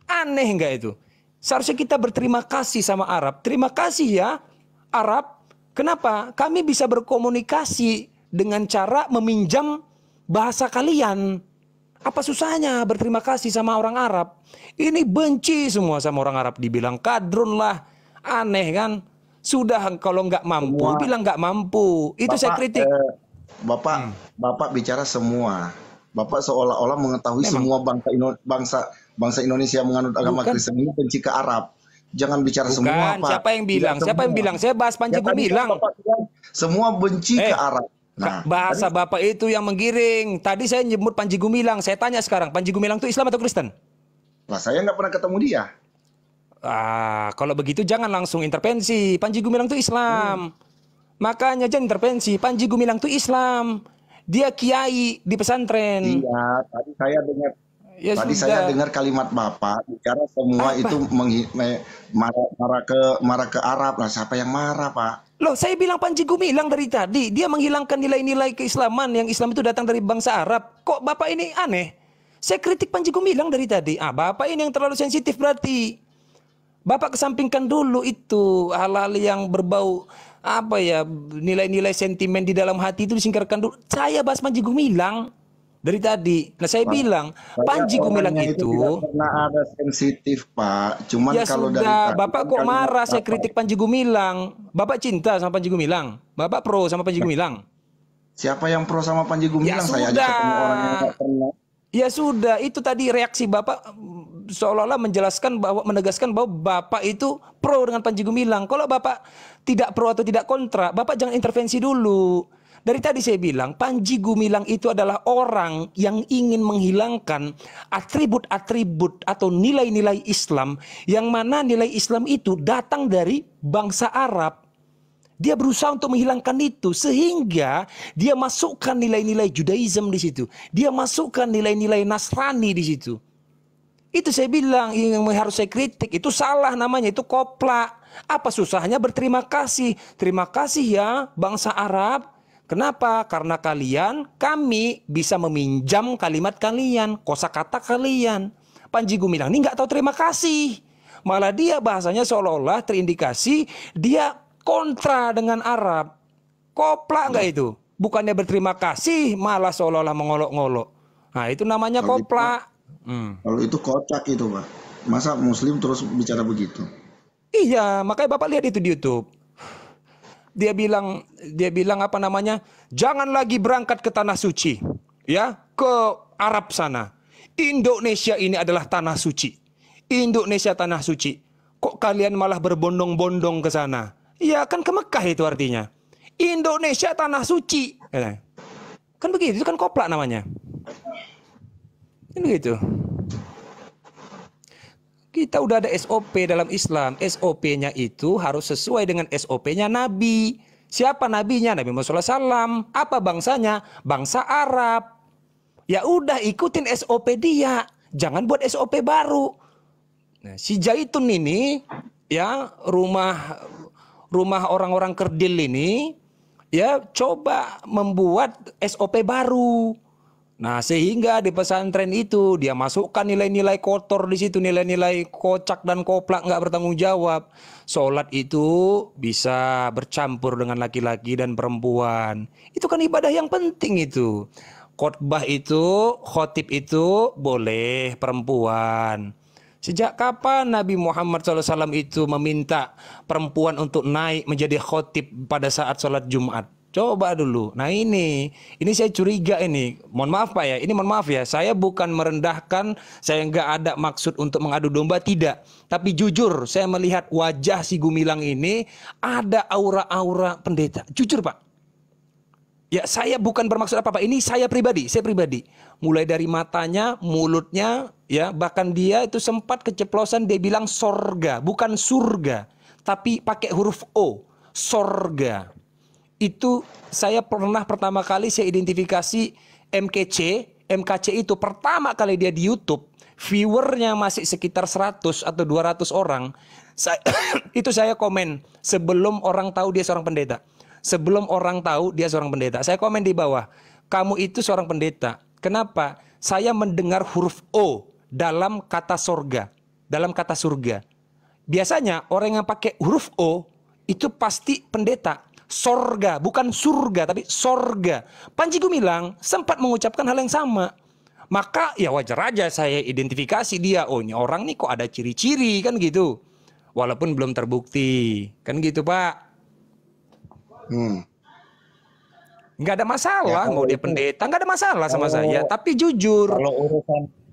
Aneh enggak itu? Seharusnya kita berterima kasih sama Arab. Terima kasih ya Arab. Kenapa? Kami bisa berkomunikasi dengan cara meminjam bahasa kalian. Apa susahnya berterima kasih sama orang Arab? Ini benci semua sama orang Arab. Dibilang kadrun lah. Aneh kan? Sudah kalau nggak mampu, bilang nggak mampu. Itu saya kritik. Bapak bicara semua. Bapak seolah-olah mengetahui semua bangsa Indonesia menganut agama Kristen ini benci ke Arab. Jangan bicara semua, Pak. Siapa yang bilang? Siapa yang bilang? Saya bahas Panji Gumilang. Semua benci ke Arab. Nah, bahasa Bapak itu yang menggiring. Tadi saya nyebut Panji Gumilang. Saya tanya sekarang, Panji Gumilang itu Islam atau Kristen? Lah, saya nggak pernah ketemu dia. Kalau begitu jangan langsung intervensi. Panji Gumilang itu Islam. Makanya jangan intervensi. Panji Gumilang itu Islam. Dia kiai di pesantren. Iya, tadi saya dengar. Ya saya dengar kalimat Bapak bicara semua itu marah ke Arab. Lah, siapa yang marah, Pak? Loh, saya bilang Panji Gumilang dari tadi. Dia menghilangkan nilai-nilai keislaman yang Islam itu datang dari bangsa Arab. Kok Bapak ini aneh? Saya kritik Panji Gumilang dari tadi. Bapak ini yang terlalu sensitif berarti. Bapak kesampingkan dulu itu hal-hal yang berbau nilai-nilai sentimen di dalam hati itu disingkirkan dulu. Saya bahas Panji Gumilang dari tadi. Nah saya bilang Panji Gumilang itu tidak pernah ada sensitif Pak. Cuman ya kalau dari sudah, tadi Bapak kan kok kalimat marah saya Bapak- kritik Panji Gumilang. Bapak cinta sama Panji Gumilang. Bapak pro sama Panji Gumilang. Siapa yang pro sama Panji Gumilang? Saya aja sudah. ketemu orang yang nggak pernah. Ya sudah, itu tadi reaksi Bapak seolah-olah menegaskan bahwa Bapak itu pro dengan Panji Gumilang. Kalau Bapak tidak pro atau tidak kontra, Bapak jangan intervensi dulu. Dari tadi saya bilang, Panji Gumilang itu adalah orang yang ingin menghilangkan atribut-atribut atau nilai-nilai Islam, yang mana nilai Islam itu datang dari bangsa Arab. Dia berusaha untuk menghilangkan itu sehingga dia masukkan nilai-nilai Judaism di situ. Dia masukkan nilai-nilai Nasrani di situ. Itu saya bilang yang harus saya kritik. Itu salah namanya, itu koplak. Apa susahnya berterima kasih? Terima kasih ya bangsa Arab. Kenapa? Karena kami bisa meminjam kalimat kalian, kosakata kalian. Panji Gumilang ini nggak tahu terima kasih. Malah dia bahasanya seolah-olah terindikasi dia kontra dengan Arab. Koplak nggak itu? Bukannya berterima kasih, malah seolah-olah mengolok-ngolok. Nah itu namanya koplak. Kalau itu kocak itu Pak. Masa Muslim terus bicara begitu? Iya, makanya Bapak lihat itu di YouTube. Dia bilang jangan lagi berangkat ke tanah suci, ya, ke Arab sana. Indonesia ini adalah tanah suci. Indonesia tanah suci. Kok kalian malah berbondong-bondong ke sana? Ya kan ke Mekah itu artinya. Indonesia tanah suci. Kan begitu, itu kan koplak namanya. Kan begitu. Kita udah ada SOP dalam Islam. SOP-nya itu harus sesuai dengan SOP-nya Nabi. Siapa nabinya? Nabi Muhammad SAW. Apa bangsanya? Bangsa Arab. Ya udah ikutin SOP dia. Jangan buat SOP baru. Nah, si Zaitun ini, ya rumah orang-orang kerdil ini, ya coba membuat SOP baru. Nah, sehingga di pesantren itu dia masukkan nilai-nilai kotor di situ, nilai-nilai kocak dan koplak nggak bertanggung jawab. Sholat itu bisa bercampur dengan laki-laki dan perempuan. Itu kan ibadah yang penting itu. Khotbah itu, khotib itu boleh perempuan. Sejak kapan Nabi Muhammad SAW itu meminta perempuan untuk naik menjadi khotib pada saat sholat Jumat? Coba dulu. Nah ini saya curiga ini. Mohon maaf Pak ya, ini mohon maaf ya. Saya bukan merendahkan, saya nggak ada maksud untuk mengadu domba, tidak. Tapi jujur, saya melihat wajah si Gumilang ini ada aura-aura pendeta. Jujur Pak. Ya saya bukan bermaksud apa-apa. Ini saya pribadi. Mulai dari matanya, mulutnya, ya bahkan dia itu sempat keceplosan dia bilang sorga, bukan surga, tapi pakai huruf O, sorga. Itu saya pernah pertama kali saya identifikasi MKC itu pertama kali dia di YouTube, viewernya masih sekitar 100 atau 200 orang. Itu saya komen sebelum orang tahu dia seorang pendeta. Saya komen di bawah, kamu itu seorang pendeta. Kenapa? Saya mendengar huruf O dalam kata sorga, dalam kata surga. Biasanya orang yang pakai huruf O itu pasti pendeta. Sorga, bukan surga, tapi sorga. Panji Gumilang sempat mengucapkan hal yang sama. Maka ya wajar aja saya identifikasi dia. Oh ini orang nih kok ada ciri-ciri kan gitu. Walaupun belum terbukti. Kan gitu Pak. Nggak ada masalah, ya, mau dia pendeta, nggak ada masalah sama saya. Tapi jujur.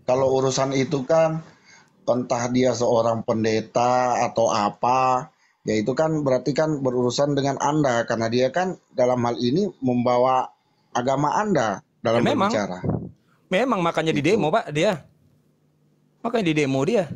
Kalau urusan itu kan, entah dia seorang pendeta atau apa, ya itu kan berarti kan berurusan dengan Anda. Karena dia kan dalam hal ini membawa agama Anda dalam ya, berbicara. Memang makanya di demo Pak dia. Makanya di demo dia.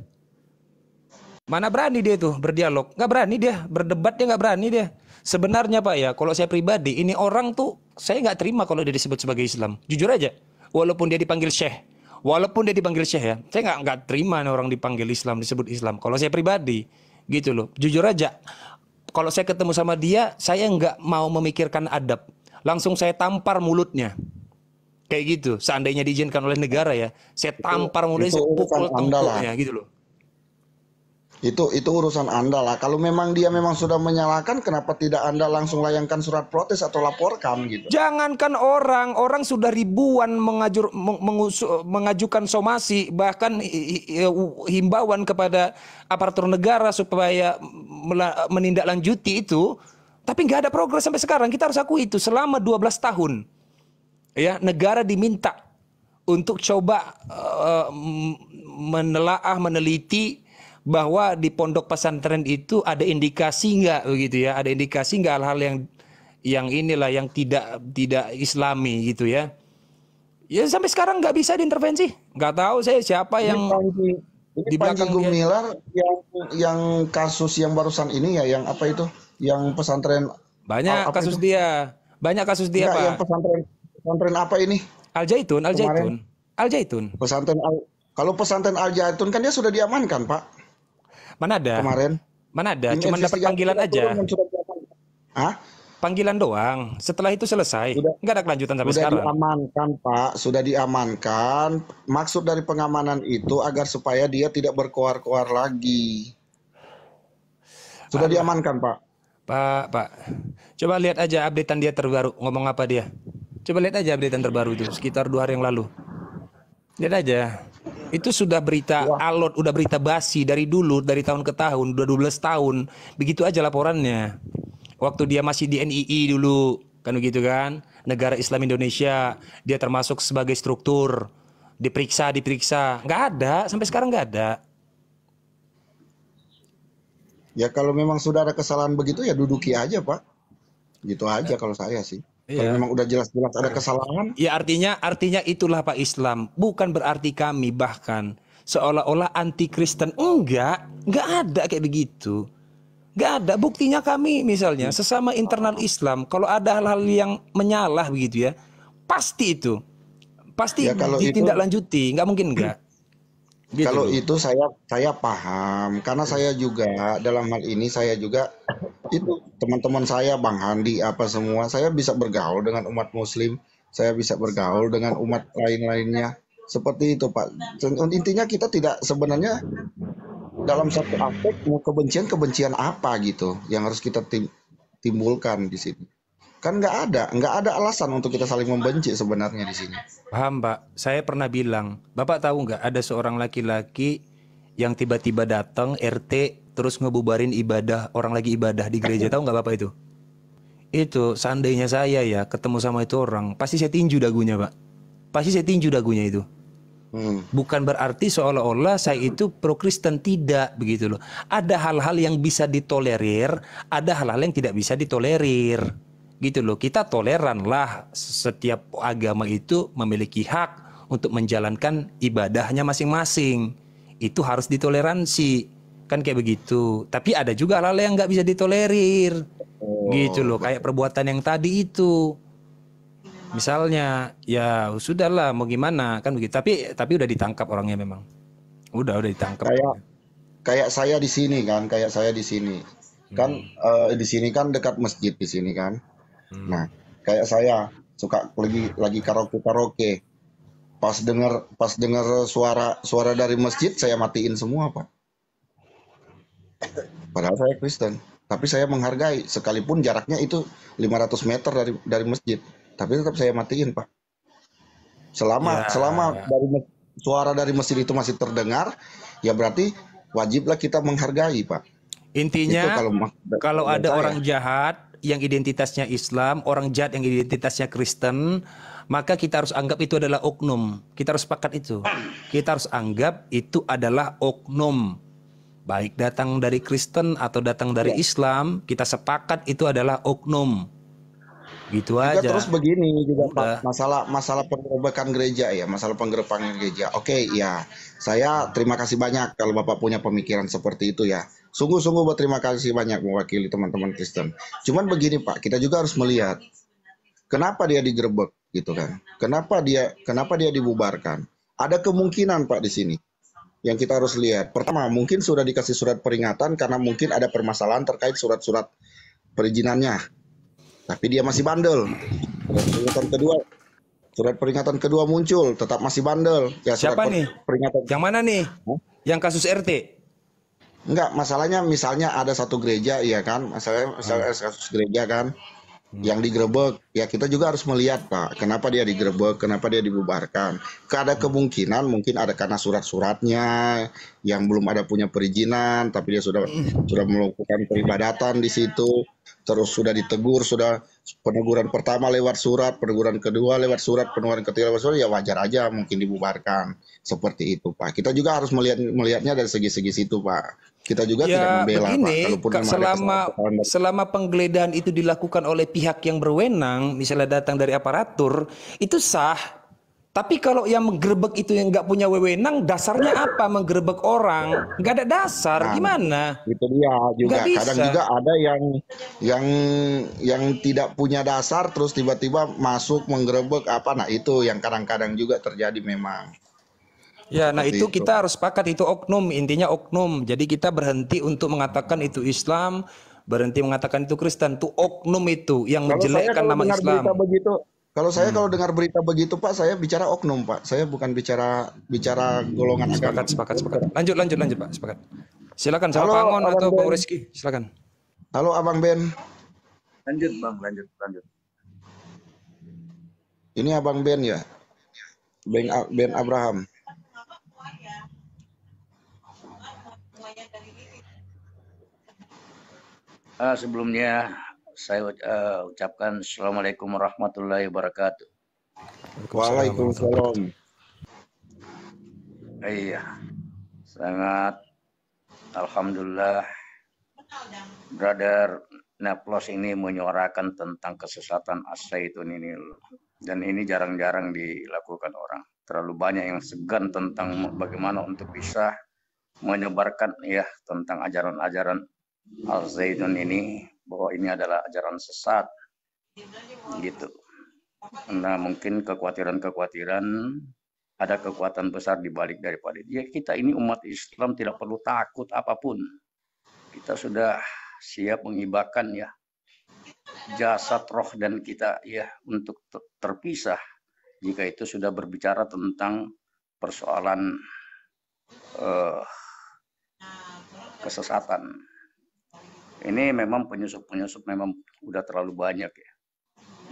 Mana berani dia tuh berdialog. Nggak berani dia, berdebat dia nggak berani dia. Sebenarnya Pak ya, kalau saya pribadi, ini orang tuh saya nggak terima kalau dia disebut sebagai Islam. Jujur aja, walaupun dia dipanggil Syekh, ya, saya nggak terima orang dipanggil Islam, disebut Islam. Kalau saya pribadi, gitu loh. Jujur aja, kalau saya ketemu sama dia, saya nggak mau memikirkan adab, langsung saya tampar mulutnya. Kayak gitu. Seandainya diizinkan oleh negara ya, saya tampar mulai, itu saya urusan pukul Anda lah. tengkuknya gitu loh. Itu urusan Anda lah. Kalau memang dia memang sudah menyalahkan, kenapa tidak Anda langsung layangkan surat protes atau laporkan gitu? Jangankan orang sudah ribuan mengajukan somasi, bahkan himbauan kepada aparatur negara supaya menindaklanjuti itu, tapi nggak ada progres sampai sekarang. Kita harus akui itu selama 12 tahun. Ya, negara diminta untuk coba meneliti bahwa di pondok pesantren itu ada indikasi nggak begitu ya, ada indikasi nggak hal-hal yang inilah yang tidak Islami gitu ya. Ya sampai sekarang nggak bisa diintervensi. Nggak tahu saya siapa yang Ini di Panji belakang dia. Gumilar yang kasus yang barusan ini ya, yang apa itu? Yang pesantren Banyak apa kasus itu? dia. Banyak kasus dia, Enggak, yang Pak. pesantren apa ini? Al Zaitun. Kemarin pesantren kalau pesantren Al Zaitun kan dia sudah diamankan, Pak. Mana ada? Kemarin Mana ada? tim Cuman dapat investigasi panggilan aja. turun dan sudah diamankan. Hah? Panggilan doang. Setelah itu selesai. Sudah Nggak ada kelanjutan sampai Sudah sekarang. diamankan, Pak. Sudah diamankan. Maksud dari pengamanan itu agar supaya dia tidak berkoar-koar lagi. Sudah diamankan, Pak. Pak. Coba lihat aja updatean dia terbaru. Ngomong apa dia? Coba lihat aja updatean terbaru itu. Sekitar 2 hari yang lalu. Lihat aja. Itu sudah berita alot, udah berita basi dari dulu, dari tahun ke tahun, udah 12 tahun. Begitu aja laporannya. Waktu dia masih di NII dulu, kan begitu kan? Negara Islam Indonesia, dia termasuk sebagai struktur. Diperiksa. Nggak ada, sampai sekarang nggak ada. Ya kalau memang sudah ada kesalahan begitu ya duduki aja, Pak. Gitu aja kalau saya sih. Kalau Iya. memang udah jelas-jelas ada kesalahan, Ya artinya itulah Pak Islam. Bukan berarti kami bahkan seolah-olah anti Kristen. Enggak ada kayak begitu. Enggak ada. Buktinya kami misalnya sesama internal Islam, kalau ada hal-hal yang menyalah begitu ya, pasti itu. Pasti Ya, kalau ditindaklanjuti, nggak mungkin enggak. Gitu kalau loh. itu saya paham karena saya juga dalam hal ini saya juga itu teman-teman saya Bang Handi apa semua saya bisa bergaul dengan umat Muslim, saya bisa bergaul dengan umat lain-lainnya seperti itu Pak. Intinya kita tidak sebenarnya dalam satu aspek mau kebencian apa gitu yang harus kita timbulkan di sini. Kan nggak ada alasan untuk kita saling membenci sebenarnya di sini. Paham Pak, saya pernah bilang, Bapak tahu nggak ada seorang laki-laki yang tiba-tiba datang RT terus ngebubarin ibadah, orang lagi ibadah di gereja, tahu nggak Bapak itu? Itu seandainya saya ya ketemu sama itu orang, pasti saya tinju dagunya Pak. Pasti saya tinju dagunya itu. Bukan berarti seolah-olah saya itu pro Kristen, tidak begitu loh. Ada hal-hal yang bisa ditolerir, ada hal-hal yang tidak bisa ditolerir. Gitu loh, kita toleran lah, setiap agama itu memiliki hak untuk menjalankan ibadahnya masing-masing. Itu harus ditoleransi, kan kayak begitu. Tapi ada juga hal-hal yang nggak bisa ditolerir, gitu loh, kayak perbuatan yang tadi itu. Misalnya, ya sudahlah, mau gimana kan begitu. Tapi udah ditangkap orangnya memang, udah ditangkap. Kayak saya di sini kan, di sini kan dekat masjid di sini kan. Nah, kayak saya suka lagi karaoke. Pas dengar suara dari masjid saya matiin semua, Pak. Padahal saya Kristen, tapi saya menghargai sekalipun jaraknya itu 500 meter dari masjid, tapi tetap saya matiin, Pak. Selama suara dari masjid itu masih terdengar, ya berarti wajiblah kita menghargai, Pak. Intinya Itu kalau ada orang jahat yang identitasnya Islam, orang jahat yang identitasnya Kristen, maka kita harus anggap itu adalah oknum. Kita harus sepakat itu. Kita harus anggap itu adalah oknum. Baik datang dari Kristen atau datang dari Islam, kita sepakat itu adalah oknum. Gitu aja. Terus begini juga Pak, masalah penggerebekan gereja ya, masalah penggerebekan gereja. Oke, ya. Saya terima kasih banyak kalau Bapak punya pemikiran seperti itu ya. Sungguh-sungguh berterima kasih banyak mewakili teman-teman Kristen. Cuman begini Pak, kita juga harus melihat kenapa dia digerebek gitu kan. Kenapa dia dibubarkan? Ada kemungkinan Pak di sini yang kita harus lihat. Pertama, mungkin sudah dikasih surat peringatan karena mungkin ada permasalahan terkait surat-surat perizinannya. Tapi dia masih bandel. Dan yang kedua, Surat peringatan kedua muncul, tetap masih bandel. Ya, Siapa nih? peringatan. Yang mana nih? Hah? Yang kasus RT? Enggak, masalahnya misalnya ada satu gereja, iya kan? Misalnya kasus gereja kan, yang digerebek. Ya kita juga harus melihat, Pak, kenapa dia digerebek, kenapa dia dibubarkan. Ada kemungkinan mungkin ada karena surat-suratnya yang belum ada punya perizinan, tapi dia sudah melakukan peribadatan di situ. Terus sudah ditegur, sudah peneguran pertama lewat surat, peneguran kedua lewat surat, peneguran ketiga lewat surat, ya wajar aja mungkin dibubarkan. Seperti itu, Pak. Kita juga harus melihatnya dari segi-segi situ, Pak. Kita juga tidak Ya membela, Pak. begini, Kalaupun memang ada selama kesalahan dari selama penggeledahan itu dilakukan oleh pihak yang berwenang, misalnya datang dari aparatur, itu sah. Tapi kalau yang menggerebek itu yang nggak punya wewenang, dasarnya apa menggerebek orang? Nggak ada dasar, Nah, gimana? itu dia juga. Nggak bisa. Kadang juga ada yang tidak punya dasar terus tiba-tiba masuk menggerebek apa. Nah, itu yang kadang-kadang juga terjadi memang. Ya, nah Seperti itu itu. kita harus sepakat itu oknum, intinya oknum. Jadi kita berhenti untuk mengatakan itu Islam, berhenti mengatakan itu Kristen. Itu oknum itu yang Kalau saya menjelekkan kalau nama dengar Islam. berita begitu, kalau dengar berita begitu, Pak, saya bicara oknum, Pak. Saya bukan bicara golongan agama. Sepakat. Lanjut, Pak. Sepakat. Silakan sama Halo, Pak Angon Abang atau Bang Ben. Rizky, silakan. Halo, Abang Ben. Lanjut Bang, lanjut. Ini Abang Ben ya? Ben Abraham. Sebelumnya saya ucapkan Assalamualaikum warahmatullahi wabarakatuh. Waalaikumsalam. Iya, sangat Alhamdulillah Brother Naplos ini menyuarakan tentang kesesatan As-Zaitun ini. Dan ini jarang-jarang dilakukan orang. Terlalu banyak yang segan tentang bagaimana untuk bisa menyebarkan ya tentang ajaran-ajaran Al-Zaitun ini, bahwa ini adalah ajaran sesat gitu. Karena mungkin kekhawatiran ada kekuatan besar di balik daripada dia. Kita ini umat Islam tidak perlu takut apapun. Kita sudah siap menghibahkan ya jasad, roh dan kita ya untuk terpisah jika itu sudah berbicara tentang persoalan kesesatan. Ini memang penyusup memang udah terlalu banyak ya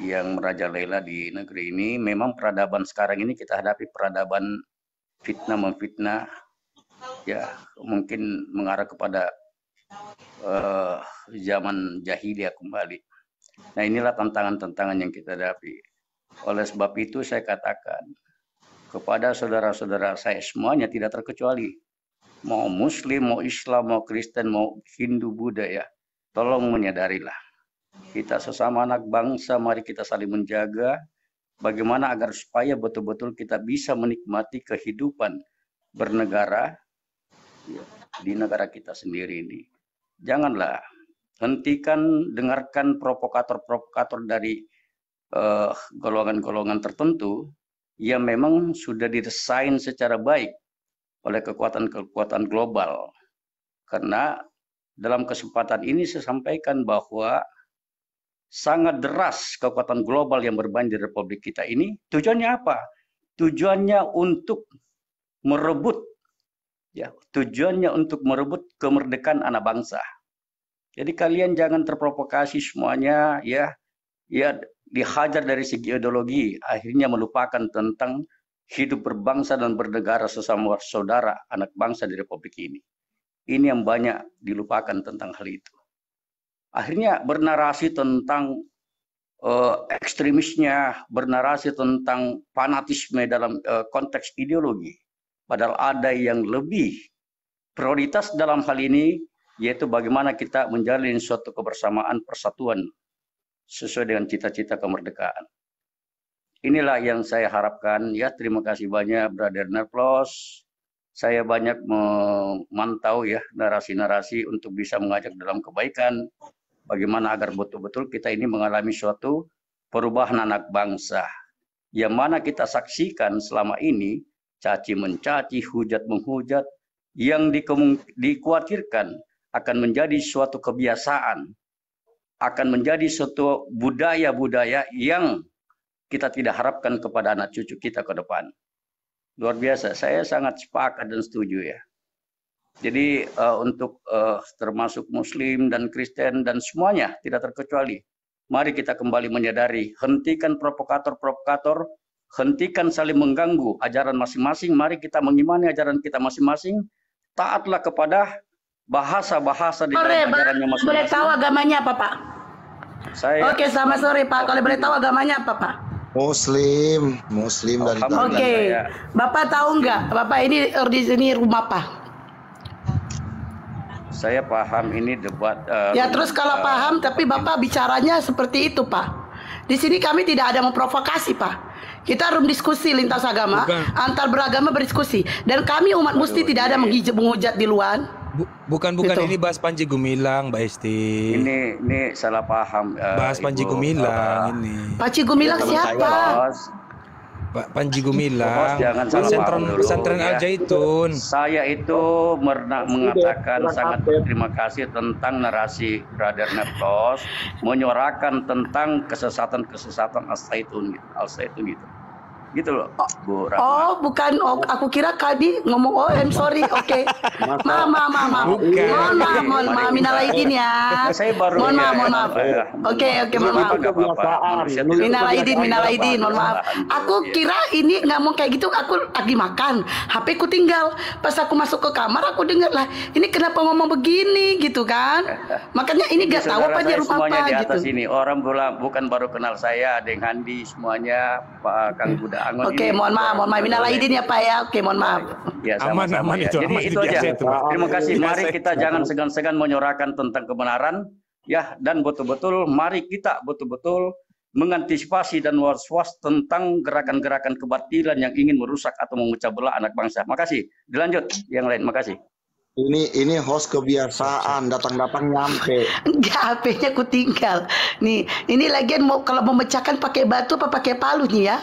yang merajalela di negeri ini. Memang peradaban sekarang ini kita hadapi peradaban fitnah memfitnah ya, mungkin mengarah kepada zaman jahiliyah kembali. Nah, inilah tantangan-tantangan yang kita hadapi. Oleh sebab itu saya katakan kepada saudara-saudara saya semuanya tidak terkecuali, mau Muslim, mau Islam, mau Kristen, mau Hindu, Buddha ya, tolong menyadarilah. Kita sesama anak bangsa, mari kita saling menjaga bagaimana agar supaya betul-betul kita bisa menikmati kehidupan bernegara ya, di negara kita sendiri ini. Janganlah hentikan dengarkan provokator-provokator dari golongan-golongan tertentu yang memang sudah didesain secara baik oleh kekuatan-kekuatan global. Karena dalam kesempatan ini saya sampaikan bahwa sangat deras kekuatan global yang bermain di Republik kita ini. Tujuannya apa? Tujuannya untuk merebut ya, tujuannya untuk merebut kemerdekaan anak bangsa. Jadi kalian jangan terprovokasi semuanya ya dihajar dari segi ideologi, akhirnya melupakan tentang hidup berbangsa dan bernegara sesama saudara anak bangsa di Republik ini. Ini yang banyak dilupakan tentang hal itu. Akhirnya bernarasi tentang ekstremisnya, bernarasi tentang fanatisme dalam konteks ideologi. Padahal ada yang lebih prioritas dalam hal ini, yaitu bagaimana kita menjalin suatu kebersamaan persatuan sesuai dengan cita-cita kemerdekaan. Inilah yang saya harapkan ya. Terima kasih banyak Brother Naplos. Saya banyak memantau ya narasi-narasi untuk bisa mengajak dalam kebaikan. Bagaimana agar betul-betul kita ini mengalami suatu perubahan anak bangsa. Yang mana kita saksikan selama ini caci mencaci, hujat menghujat, yang dikhawatirkan akan menjadi suatu kebiasaan, akan menjadi suatu budaya-budaya yang kita tidak harapkan kepada anak cucu kita ke depan. Luar biasa, saya sangat sepakat dan setuju ya. Jadi untuk termasuk Muslim dan Kristen dan semuanya tidak terkecuali, mari kita kembali menyadari, hentikan provokator-provokator, hentikan saling mengganggu ajaran masing-masing, mari kita mengimani ajaran kita masing-masing, taatlah kepada bahasa-bahasa di dalam ajarannya masing-masing. Boleh tahu agamanya apa, Pak? Oke, selamat sore, Pak. Kalau boleh tahu agamanya apa, Pak? Muslim dari Oke, Bapak tahu nggak? Bapak ini di sini rumah apa? Saya paham ini debat. Ya terus kalau paham, tapi Bapak bicaranya seperti itu, Pak. Di sini kami tidak ada memprovokasi, Pak. Kita room diskusi lintas agama, antar beragama berdiskusi. Dan kami umat Muslim tidak ada menghujat di luar. Bukan gitu. Ini bahas Panji Gumilang, Mbak Esti. Ini salah paham. Bahas Panji Gumilang ini. Panji Gumilang siapa? Pak Panji Gumilang, pesantren Al Zaitun. Saya itu mengatakan sangat berterima kasih tentang narasi Brother Neptos menyuarakan tentang kesesatan-kesesatan Al Zaitun gitu. Gitu loh, Bu Rahma. Oh, bukan. Oh, aku kira Kadi ngomong. Oh, I'm sorry. Oke. Maaf. Mohon maaf. Minal aidin ya. Saya baru. Mohon maaf. Oke. Mohon maaf. Minal aidin. Mohon maaf. Aku kira ini nggak mau kayak gitu. Aku lagi makan. HP ku tinggal. Pas aku masuk ke kamar, aku dengar lah. Ini kenapa ngomong begini gitu kan? Makanya ini nggak tahu apa dia rumah apa di atas gitu. Ini orang bukan baru kenal saya, Deng Handi semuanya, Pak Kang Buda. Oke, mohon maaf. Minal aidin ya Pak ya. Oke, mohon maaf. Ya, sama-sama ya. Jadi itu aja. Terima kasih. Mari kita jangan segan-segan menyuarakan tentang kebenaran ya, dan betul-betul mari kita betul-betul mengantisipasi dan was-was tentang gerakan-gerakan kebatilan yang ingin merusak atau memecah belah anak bangsa. Makasih. Dilanjut yang lain. Makasih. Ini host kebiasaan datang-datang nyampe. Enggak, HP-nya ku tinggal. Nih, ini lagian kalau memecahkan pakai batu apa pakai palu nih ya?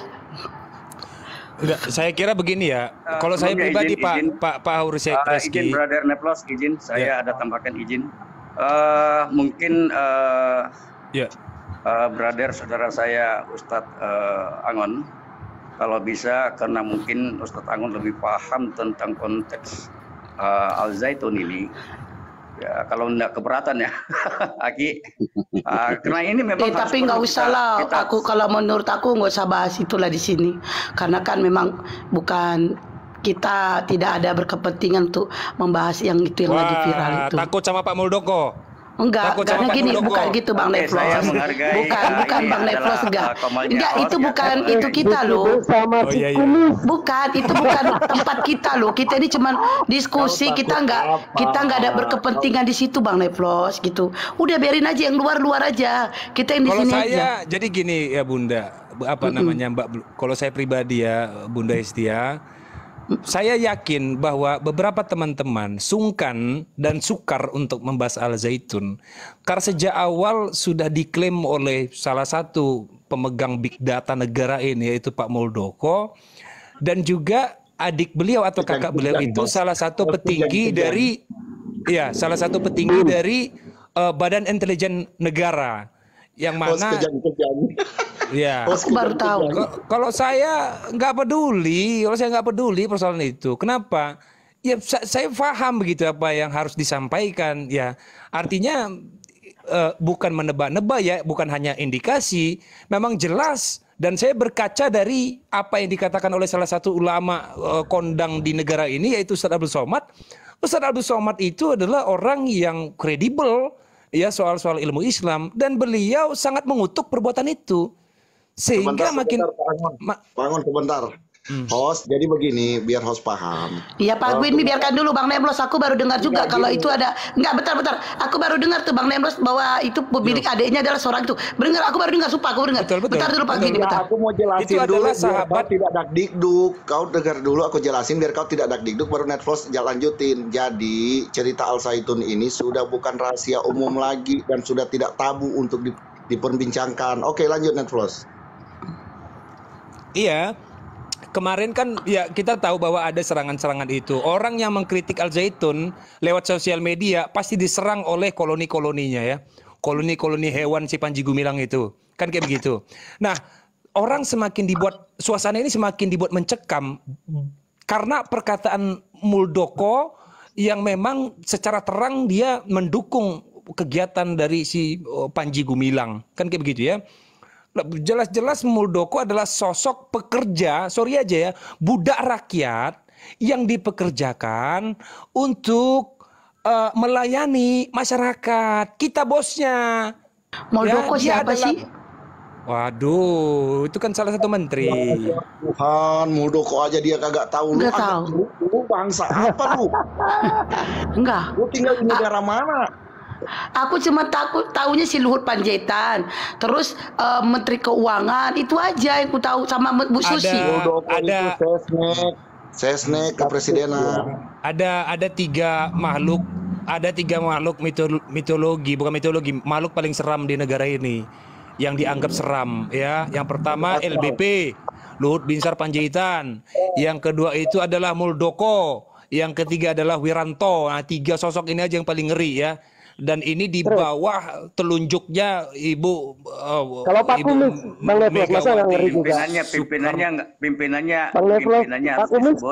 Enggak, saya kira begini ya. Kalau saya pribadi Pak Haurusi Reski. Izin Brother Neplos, izin saya ada tambahkan izin. Mungkin brother saudara saya Ustadz Angon, kalau bisa karena mungkin Ustadz Angon lebih paham tentang konteks Al Zaitun ini. Ya, kalau enggak keberatan ya, Aki. Karena ini memang tapi nggak usah lah. Kalau menurut aku nggak usah bahas itulah di sini, karena kan memang bukan, kita tidak ada berkepentingan untuk membahas yang itu yang lagi viral itu. Takut sama Pak Muldoko? Enggak, karena gini, bukan gitu Bang Neplos. Bukan Bang Neplos, enggak, itu bukan itu kita loh. Bukan, itu bukan tempat kita loh. Kita ini cuma diskusi, kita nggak ada berkepentingan di situ Bang Neplos gitu. Udah biarin aja yang luar aja. Kita yang di sini aja. Kalau saya jadi gini ya Bunda, namanya Mbak, kalau saya pribadi ya Bunda Estia, saya yakin bahwa beberapa teman-teman sungkan dan sukar untuk membahas Al Zaitun karena sejak awal sudah diklaim oleh salah satu pemegang big data negara ini, yaitu Pak Muldoko, dan juga adik beliau atau kakak beliau itu salah satu petinggi dari Badan Intelijen Negara, yang mana ya, aku baru tahu. Kalau saya nggak peduli persoalan itu. Kenapa? Ya saya paham begitu apa yang harus disampaikan. Ya artinya bukan menebak-nebak ya, bukan hanya indikasi. Memang jelas, dan saya berkaca dari apa yang dikatakan oleh salah satu ulama kondang di negara ini, yaitu Ustadz Abdul Somad. Ustadz Abdul Somad itu adalah orang yang kredibel ya soal-soal ilmu Islam, dan beliau sangat mengutuk perbuatan itu. Sehingga sebentar. Host, jadi begini, biar host paham. Iya Pak Gwin, biarkan dulu Bang Nemblos. Aku baru dengar juga kalau itu ada. Enggak, bentar. Aku baru dengar tuh Bang Nemblos bahwa itu pemilik adiknya adalah seorang itu. Benar, aku baru dengar, sumpah aku dengar. Betul. Bentar dulu Pak Gwin, bentar. Aku mau jelasin itu dulu, adalah sahabat tidak dakdikduk. Kau dengar dulu, aku jelasin biar kau tidak dakdikduk, baru Netflix lanjutin. Jadi cerita Al Zaitun ini sudah bukan rahasia umum lagi dan sudah tidak tabu untuk diperbincangkan. Oke, lanjut Netflix. Iya, kemarin kan ya kita tahu bahwa ada serangan-serangan itu. Orang yang mengkritik Al Zaitun lewat sosial media pasti diserang oleh koloni-koloninya ya. Koloni-koloni hewan si Panji Gumilang itu. Kan kayak begitu. Nah, orang semakin dibuat, suasana ini semakin dibuat mencekam karena perkataan Muldoko yang memang secara terang dia mendukung kegiatan dari si Panji Gumilang, kan kayak begitu ya. Jelas-jelas Muldoko adalah sosok pekerja, sorry aja ya, budak rakyat yang dipekerjakan untuk melayani masyarakat. Kita bosnya. Muldoko Ya, siapa sih? Waduh, itu kan salah satu menteri. Tuhan, Muldoko aja dia kagak tahu. Nggak tahu. Lu bangsa apa lu? Enggak. Lu tinggal di negara mana? Aku cuma tahunya si Luhut Panjaitan, terus Menteri Keuangan, itu aja yang ku tahu, sama Bu Susi. Ada Sesnek kepresidenan. Ada tiga makhluk mitologi, bukan mitologi, makhluk paling seram di negara ini yang dianggap seram ya. Yang pertama LBP, Luhut Binsar Panjaitan. Yang kedua itu adalah Muldoko. Yang ketiga adalah Wiranto. Nah, tiga sosok ini aja yang paling ngeri ya. Dan ini di bawah telunjuknya Ibu kalau Pak Kumis, Bang Leflos, masa nggak ngeri juga?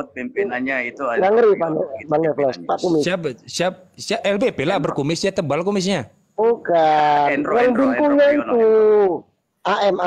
Pimpinannya itu ada. Nggak ngeri, Bang Leflos, Pak Kumis. Siap LBP lah, berkumis ya, tebal kumisnya. Bukan, yang bingkungnya itu AM.